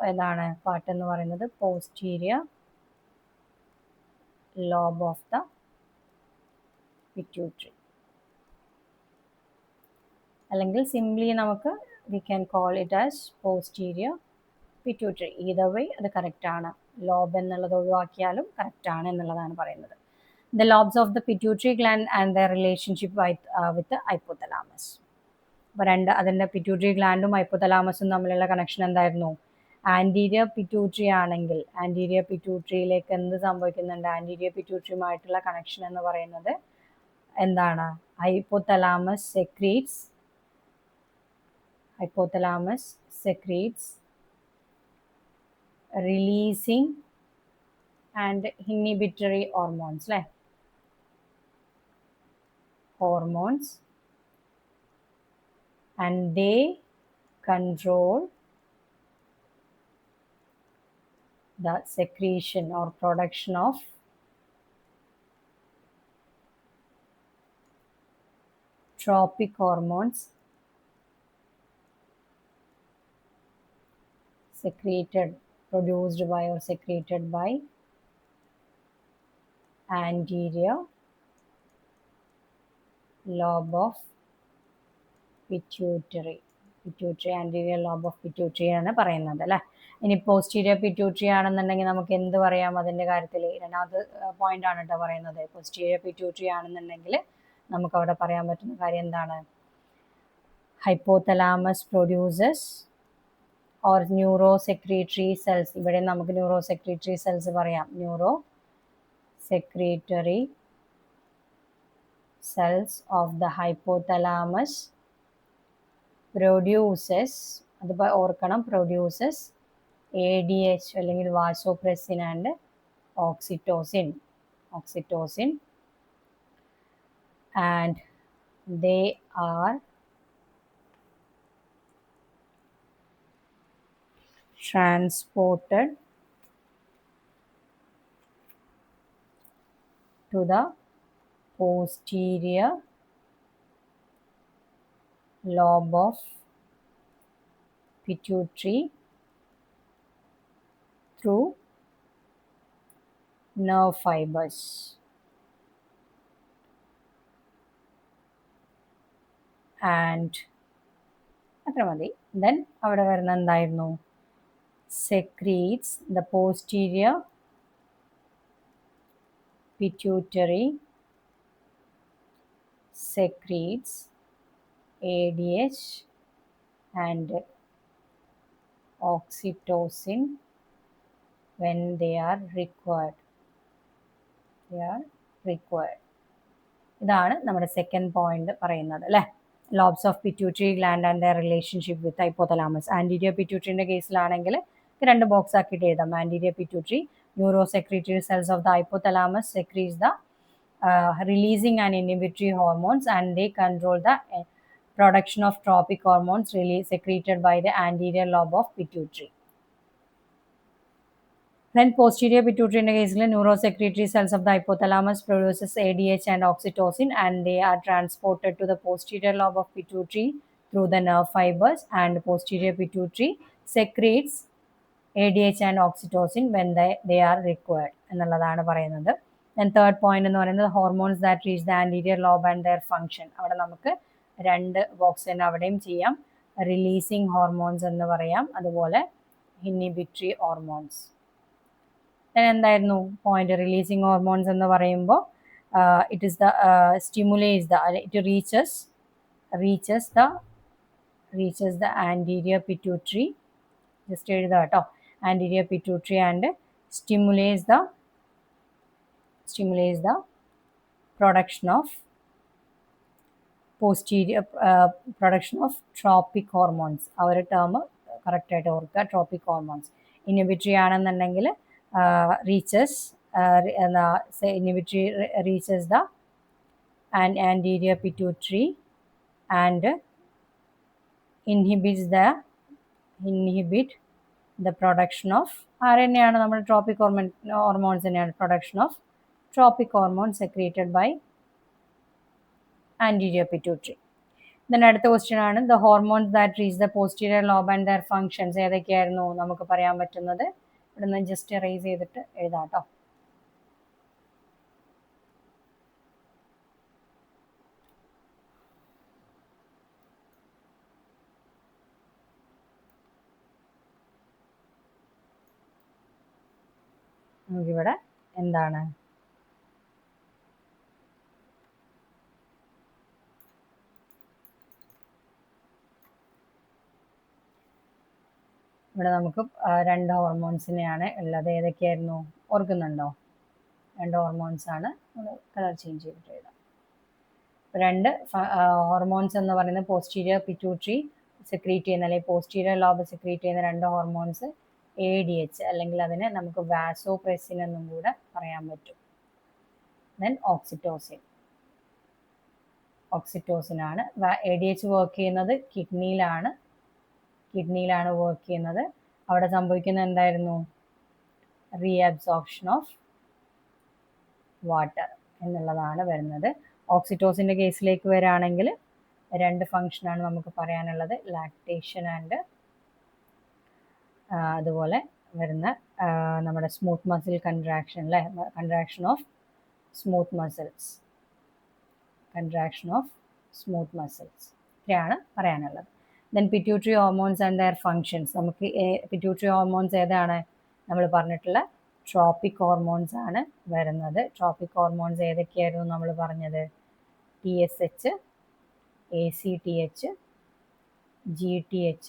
ഏതാണ് പാർട്ട് എന്ന് പറയുന്നത്, posterior lobe of the pituitary, അല്ലെങ്കിൽ സിംപ്ലി നമുക്ക് we can call it as posterior pituitary. Either way അത് കറക്റ്റ് ആണ്. ലോബ് എന്നുള്ളത് ഒഴിവാക്കിയാലും കറക്റ്റ് ആണ് എന്നുള്ളതാണ് പറയുന്നത്. The lobes of the pituitary gland and their relationship with the hypothalamus. അപ്പോൾ അതിൻ്റെ പിറ്റ്യൂട്ടറി ഗ്ലാൻഡും ഹൈപ്പോതലാമസും തമ്മിലുള്ള കണക്ഷൻ എന്തായിരുന്നു? ആൻറ്റീരിയർ പിറ്റ്യൂട്ടറി ആണെങ്കിൽ ആൻറ്റീരിയർ പിറ്റ്യൂട്ടറിയിലേക്ക് എന്ത് സംഭവിക്കുന്നുണ്ട്? ആൻറ്റീരിയർ പിറ്റ്യൂട്ടറിയുമായിട്ടുള്ള കണക്ഷൻ എന്ന് പറയുന്നത് എന്താണ്? Hypothalamus secretes releasing and inhibitory hormones അല്ലേ, hormones, and they control the secretion or production of tropic hormones produced by or secreted by anterior lobe of pituitary, anterior lobe of pituitary ആണ് പറയുന്നത് അല്ലേ. ഇനി posterior pituitary ആണെന്നുണ്ടെങ്കിൽ നമുക്ക് എന്ത് പറയാം അതിൻ്റെ കാര്യത്തിൽ? രണ്ടാമത് പോയിന്റ് ആണ് കേട്ടോ പറയുന്നത്. പോസ്റ്റീരിയർ പിറ്റ്യൂട്ടറി ആണെന്നുണ്ടെങ്കിൽ നമുക്ക് അവിടെ പറയാൻ പറ്റുന്ന കാര്യം എന്താണ്? Hypothalamus produces or neuro secretory cells. ഇവിടെ നമുക്ക് ന്യൂറോ സെക്രീറ്ററി സെൽസ് പറയാം. Neuro secretory cells of the hypothalamus produces, അത് ഓർക്കണം, produces ADH അല്ലെങ്കിൽ vasopressin and oxytocin. oxytocin, and they are transported to the posterior lobe of pituitary through nerve fibers. And അത്ര മതി. Then അവിടെ വരുന്ന എന്തായിരുന്നു? secretes the posterior pituitary secretes ADH and oxytocin when they are required. ഇതാണ് നമ്മുടെ second point പറയുന്നത് അല്ലേ. Lobes of pituitary gland and their relationship with hypothalamus. Anterior പിറ്റ്യൂട്ടറിൻ്റെ കേസിലാണെങ്കിൽ രണ്ട് ബോക്സ് ആക്കിയിട്ട് എഴുതാം. Anterior pituitary neuro secretory cells of the hypothalamus secretes the releasing and inhibitory hormones, and they control the production of tropic hormones secreted by the anterior lobe of pituitary. Then posterior pituitary in the case, neurosecretory cells of the hypothalamus produces ADH and oxytocin, and they are transported to the posterior lobe of pituitary through the nerve fibers, and posterior pituitary secretes ADH and oxytocin when they are required. എന്നുള്ളതാണ് പറയുന്നത്. Then third point എന്ന് പറയുന്നത് hormones that reach the anterior lobe and their function. അവിടെ നമുക്ക് രണ്ട് box തന്നെ അവിടെയും ചെയ്യാം. റിലീസിങ് ഹോർമോൺസ് എന്ന് പറയാം, അതുപോലെ ഇൻഹിബിറ്ററി ഹോർമോൺസ്. എന്തായിരുന്നു പോയിന്റ്? റിലീസിങ് ഹോർമോൺസ് എന്ന് പറയുമ്പോൾ it is the stimulates the it reaches the anterior pituitary. Just എഴുതുക കേട്ടോ. Anterior pituitary and stimulates the production of production of tropic hormones. ആ ഒരു ടേം കറക്റ്റായിട്ട് ഓർക്കുക, ട്രോപ്പിക് ഹോർമോൺസ്. ഇൻഹിബിറ്ററി ആണെന്നുണ്ടെങ്കിൽ inhibitory reaches the anterior pituitary and inhibit the production of RNA നമ്മുടെ tropic hormones തന്നെയാണ്. production of tropic hormones secreted by anterior pituitary. Then അടുത്ത question ആണ് the hormones that reach the posterior lobe and their functions. ഏതൊക്കെയായിരുന്നു നമുക്ക് പറയാൻ പറ്റുന്നത്? ഇവിടെ നിന്ന് just errors ചെയ്തിട്ട് എഴുതാം കേട്ടോ. നമുക്കിവിടെ എന്താണ് ഇവിടെ നമുക്ക് രണ്ട് ഹോർമോൺസിനെയാണ് ഉള്ളത്. ഏതൊക്കെയായിരുന്നു ഓർക്കുന്നുണ്ടോ? രണ്ട് ഹോർമോൺസ് ആണ്. കളർ ചേഞ്ച് ചെയ്തിട്ട് എഴുതാം. രണ്ട് ഹോർമോൺസ് എന്ന് പറയുന്നത് പോസ്റ്റീരിയർ പിറ്റ്യൂട്ടറി സെക്രീറ്റ് ചെയ്യുന്ന അല്ലെങ്കിൽ പോസ്റ്റീരിയർ ലോബ് സെക്രീറ്റ് ചെയ്യുന്ന രണ്ട് ഹോർമോൺസ് ADH, അല്ലെങ്കിൽ അതിനെ നമുക്ക് വാസോപ്രെസിൻ എന്നും കൂടെ പറയാൻ പറ്റും. ദെൻ ഓക്സിറ്റോസിൻ ആണ്. ADH വർക്ക് ചെയ്യുന്നത് കിഡ്നിയിലാണ് വർക്ക് ചെയ്യുന്നത്. അവിടെ സംഭവിക്കുന്നത് എന്തായിരുന്നു? റീഅബ്സോർപ്ഷൻ ഓഫ് വാട്ടർ എന്നുള്ളതാണ് വരുന്നത്. ഓക്സിറ്റോസിൻ്റെ കേസിലേക്ക് വരികയാണെങ്കിൽ രണ്ട് ഫങ്ഷനാണ് നമുക്ക് പറയാനുള്ളത്, ലാക്ടേഷൻ ആൻഡ് അതുപോലെ വരുന്ന നമ്മുടെ സ്മൂത്ത് മസിൽ കൺട്രാക്ഷൻ അല്ലേ, കൺട്രാക്ഷൻ ഓഫ് സ്മൂത്ത് മസിൽസ് ഇത്രയാണ് പറയാനുള്ളത്. Then pituitary hormones and their functions. നമുക്ക് പിറ്റ്യൂട്ടറി ഹോർമോൺസ് ഏതാണ് നമ്മൾ പറഞ്ഞിട്ടുള്ള? ട്രോപ്പിക് ഹോർമോൺസ് ആണ് വരുന്നത്. ട്രോപ്പിക് ഹോർമോൺസ് ഏതൊക്കെയായിരുന്നു നമ്മൾ പറഞ്ഞത്? TSH, ACTH, GTH,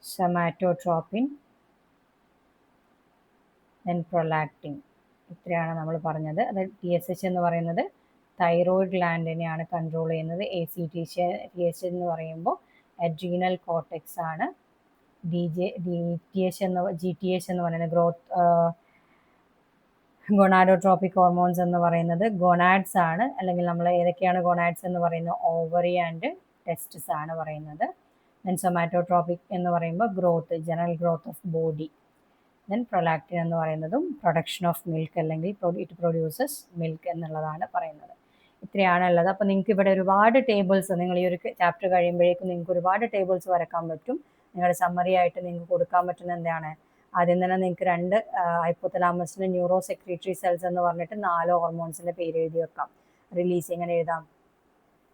somatotropin, then prolactin. ഇത്രയാണ് നമ്മൾ പറഞ്ഞത്. അത് TSH എന്ന് പറയുന്നത് തൈറോയിഡ് ഗ്ലാൻഡിനെയാണ് കൺട്രോൾ ചെയ്യുന്നത്. ACTH എന്ന് പറയുമ്പോൾ അഡ്രീനൽ കോർട്ടെക്സ് ആണ്. GTH എന്ന് പറയുന്നത് ഗൊണാഡോട്രോപിക് ഹോർമോൺസ് എന്ന് പറയുന്നത് ഗൊണാഡ്സ് ആണ്, അല്ലെങ്കിൽ നമ്മൾ ഏതൊക്കെയാണ് ഗൊണാഡ്സ് എന്ന് പറയുന്നത്, ഓവറി ആൻഡ് ടെസ്റ്റിസ് ആണ് പറയുന്നത്. ദെൻ സൊമാറ്റോട്രോപിക് എന്ന് പറയുമ്പോൾ growth, general growth of body. Then prolactin എന്ന് പറയുന്നതും പ്രൊഡക്ഷൻ ഓഫ് മിൽക്ക്, അല്ലെങ്കിൽ ഇറ്റ് പ്രൊഡ്യൂസസ് മിൽക്ക് എന്നുള്ളതാണ് പറയുന്നത്. ഇത്രയാണ് ഉള്ളത്. അപ്പോൾ നിങ്ങൾക്ക് ഇവിടെ ഒരുപാട് ടേബിൾസ്, നിങ്ങൾ ഈ ഒരു ചാപ്റ്റർ കഴിയുമ്പോഴേക്കും നിങ്ങൾക്ക് ഒരുപാട് ടേബിൾസ് വരക്കാൻ പറ്റും. നിങ്ങളുടെ സമ്മറി ആയിട്ട് നിങ്ങൾക്ക് കൊടുക്കാൻ പറ്റുന്ന എന്താണ്, ആദ്യം തന്നെ നിങ്ങൾക്ക് 2 ഹൈപ്പോതലാമസിന് ന്യൂറോ സെക്രീറ്ററി സെൽസ് എന്ന് പറഞ്ഞിട്ട് 4 ഹോർമോൺസിൻ്റെ പേര് എഴുതി വെക്കാം. റിലീസ് എങ്ങനെ എഴുതാം,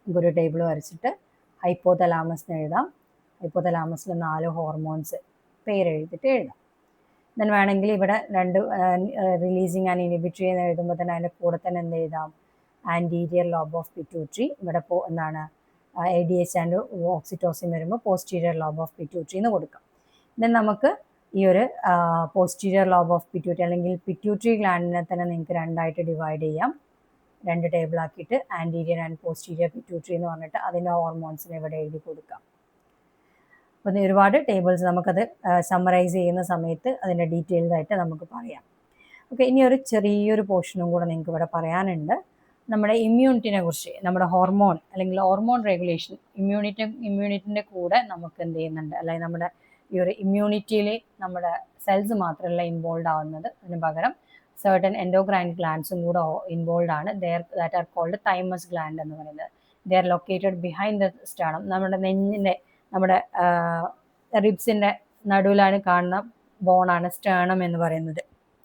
ഒരു ടേബിൾ വരച്ചിട്ട് ഹൈപ്പോതലാമസിന് എഴുതാം, ഹൈപ്പോതലാമസിൽ 4 ഹോർമോൺസ് പേരെഴുതിയിട്ട് എഴുതാം. ദെൻ വേണമെങ്കിൽ ഇവിടെ 2 റിലീസിങ് ആൻഡ് ഇനിബിറ്ററി എന്ന് എഴുതുമ്പോൾ തന്നെ അതിൻ്റെ കൂടെ തന്നെ എന്ത് എഴുതാം, ആൻറ്റീരിയർ ലോബ് ഓഫ് പിറ്റ്യൂട്ടറി, ഇവിടെ എന്താണ് ADH ആൻഡ് ഓക്സിറ്റോസിൻ വരുമ്പോൾ പോസ്റ്റീരിയർ ലോബ് ഓഫ് പിറ്റ്യൂട്ടറി എന്ന് കൊടുക്കാം. ദെൻ നമുക്ക് ഈ ഒരു പോസ്റ്റീരിയർ ലോബ് ഓഫ് പിറ്റ്യൂട്ടറി അല്ലെങ്കിൽ പിറ്റ്യൂട്ടറി ഗ്ലാൻഡിനെ തന്നെ നിങ്ങൾക്ക് 2ആയിട്ട് ഡിവൈഡ് ചെയ്യാം. 2 ടേബിൾ ആക്കിയിട്ട് ആൻറ്റീരിയർ ആൻഡ് പോസ്റ്റീരിയർ പിറ്റ്യൂട്ടറി എന്ന് പറഞ്ഞിട്ട് അതിൻ്റെ ഹോർമോൺസിനെ ഇവിടെ എഴുതി കൊടുക്കാം. അപ്പോൾ ഒരുപാട് ടേബിൾസ് നമുക്കത് സമ്മറൈസ് ചെയ്യുന്ന സമയത്ത് അതിൻ്റെ ഡീറ്റെയിൽഡ് ആയിട്ട് നമുക്ക് പറയാം. ഓക്കെ, ഇനി ഒരു ചെറിയൊരു പോർഷനും കൂടെ നിങ്ങൾക്ക് ഇവിടെ പറയാനുണ്ട്. നമ്മുടെ ഇമ്മ്യൂണിറ്റിനെ കുറിച്ച്, നമ്മുടെ ഹോർമോൺ അല്ലെങ്കിൽ ഹോർമോൺ റെഗുലേഷൻ, ഇമ്മ്യൂണിറ്റിൻ്റെ കൂടെ നമുക്ക് എന്ത് ചെയ്യുന്നുണ്ട്, അല്ലെങ്കിൽ നമ്മുടെ ഈ ഒരു ഇമ്മ്യൂണിറ്റിയിൽ നമ്മുടെ സെൽസ് മാത്രമല്ല ഇൻവോൾവ് ആവുന്നത്, അതിന് പകരം certain endocrine glands കൂടെ ഇൻവോൾവ് ആണ്. That are called thymus gland എന്ന് പറയുന്നത്. They are located behind the sternum, നമ്മുടെ നെഞ്ഞിൻ്റെ, നമ്മുടെ റിബ്സിൻ്റെ നടുവിലാണ് കാണുന്ന ബോണാണ് സ്റ്റേണം എന്ന് പറയുന്നത്,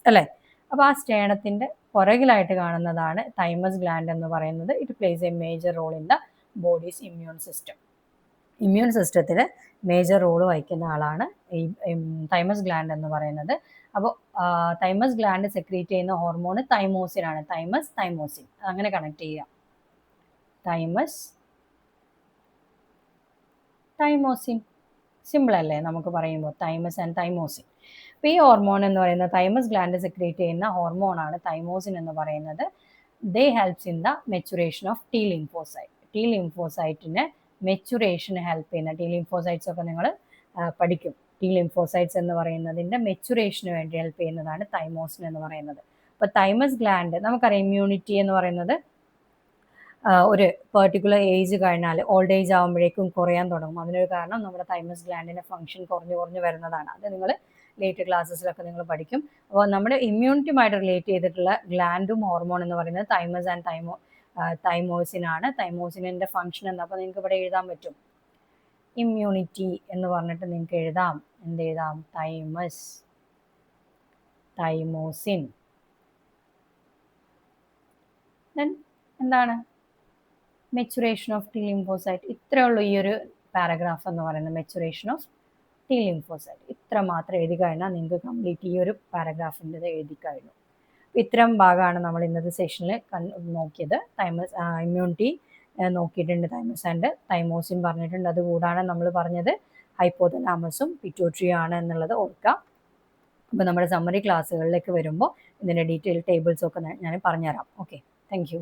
അല്ലേ? അപ്പോൾ ആ സ്റ്റേണത്തിൻ്റെ പുറകിലായിട്ട് കാണുന്നതാണ് തൈമസ് ഗ്ലാൻഡ് എന്ന് പറയുന്നത്. It plays a major role in the body's immune system. Immune സിസ്റ്റത്തിൽ മേജർ റോൾ വഹിക്കുന്ന ആളാണ് ഈ തൈമസ് ഗ്ലാൻഡ് എന്ന് പറയുന്നത്. അപ്പോൾ തൈമസ് ഗ്ലാൻഡ് സെക്രീറ്റ് ചെയ്യുന്ന ഹോർമോൺ തൈമോസിൻ ആണ്. തൈമോസിൻ അങ്ങനെ കണക്ട് ചെയ്യുക. തൈമോസിൻ സിമ്പിൾ അല്ലേ നമുക്ക് പറയുമ്പോൾ, തൈമസ് ആൻഡ് തൈമോസിൻ. അപ്പോൾ ഈ ഹോർമോൺ എന്ന് പറയുന്നത് തൈമസ് ഗ്ലാൻഡ് സെക്രീറ്റ് ചെയ്യുന്ന ഹോർമോണാണ് തൈമോസിൻ എന്ന് പറയുന്നത്. They helps in the maturation of T lymphocyte. T ലിംഫോസൈറ്റിന് മെച്ചുറേഷന് ഹെൽപ്പ് ചെയ്യുന്ന, ടി ലിംഫോസൈറ്റ്സ് ഒക്കെ നിങ്ങൾ പഠിക്കും. ടി ലിംഫോസൈറ്റ്സ് എന്ന് പറയുന്നതിൻ്റെ മെച്ചുറേഷന് വേണ്ടി ഹെൽപ്പ് ചെയ്യുന്നതാണ് തൈമോസിൻ എന്ന് പറയുന്നത്. അപ്പോൾ തൈമസ് ഗ്ലാൻഡ് നമുക്കറിയാം, ഇമ്മ്യൂണിറ്റി എന്ന് പറയുന്നത് ഒരു പെർട്ടിക്കുലർ ഏജ് കഴിഞ്ഞാൽ, ഓൾഡ് ഏജ് ആകുമ്പോഴേക്കും കുറയാൻ തുടങ്ങും. അതിനൊരു കാരണം നമ്മുടെ തൈമസ് ഗ്ലാൻഡിൻ്റെ ഫംഗ്ഷൻ കുറഞ്ഞു വരുന്നതാണ്. അത് നിങ്ങൾ ലേറ്റ് ക്ലാസ്സസിലൊക്കെ നിങ്ങൾ പഠിക്കും. അപ്പോൾ നമ്മുടെ ഇമ്മ്യൂണിറ്റിയുമായിട്ട് റിലേറ്റ് ചെയ്തിട്ടുള്ള ഗ്ലാൻഡും ഹോർമോൺ എന്ന് പറയുന്നത് തൈമസ് ആൻഡ് തൈമോസിൻ ആണ്. തൈമോസിൻ്റെ ഫംഗ്ഷൻ എന്താ, അപ്പോൾ നിങ്ങൾക്ക് ഇവിടെ എഴുതാൻ പറ്റും, ഇമ്മ്യൂണിറ്റി എന്ന് പറഞ്ഞിട്ട് നിങ്ങൾക്ക് എഴുതാം. എന്ത് എഴുതാം, തൈമോസിൻ. ദെൻ എന്താണ്, മെച്ചുറേഷൻ ഓഫ് ടി ലിംഫോസൈറ്റ്. ഇത്രയേ ഉള്ളൂ ഈ ഒരു പാരഗ്രാഫ് എന്ന് പറയുന്നത്, മെച്ചുറേഷൻ ഓഫ് ടി ലിംഫോസൈറ്റ്. ഇത്ര മാത്രം എഴുതി കഴിഞ്ഞാൽ നിങ്ങൾക്ക് കംപ്ലീറ്റ് ഈ ഒരു പാരഗ്രാഫിൻ്റെ എഴുതി കഴിഞ്ഞു. ഇത്തരം ഭാഗമാണ് നമ്മൾ ഇന്നത്തെ സെഷനിൽ നോക്കിയത്. ഇമ്മ്യൂണിറ്റി നോക്കിയിട്ടുണ്ട്, തൈമസ് ആൻഡ് തൈമോസിൻ പറഞ്ഞിട്ടുണ്ട്. അതുകൂടാണ് നമ്മൾ പറഞ്ഞത് ഹൈപ്പോതലാമസും പിറ്റ്യൂട്ടറിയും ആണ് എന്നുള്ളത് ഓർക്കാം. അപ്പോൾ നമ്മുടെ സമ്മറി ക്ലാസ്സുകളിലേക്ക് വരുമ്പോൾ ഇതിൻ്റെ ഡീറ്റെയിൽ ടേബിൾസൊക്കെ ഞാൻ പറഞ്ഞുതരാം. Okay, thank you.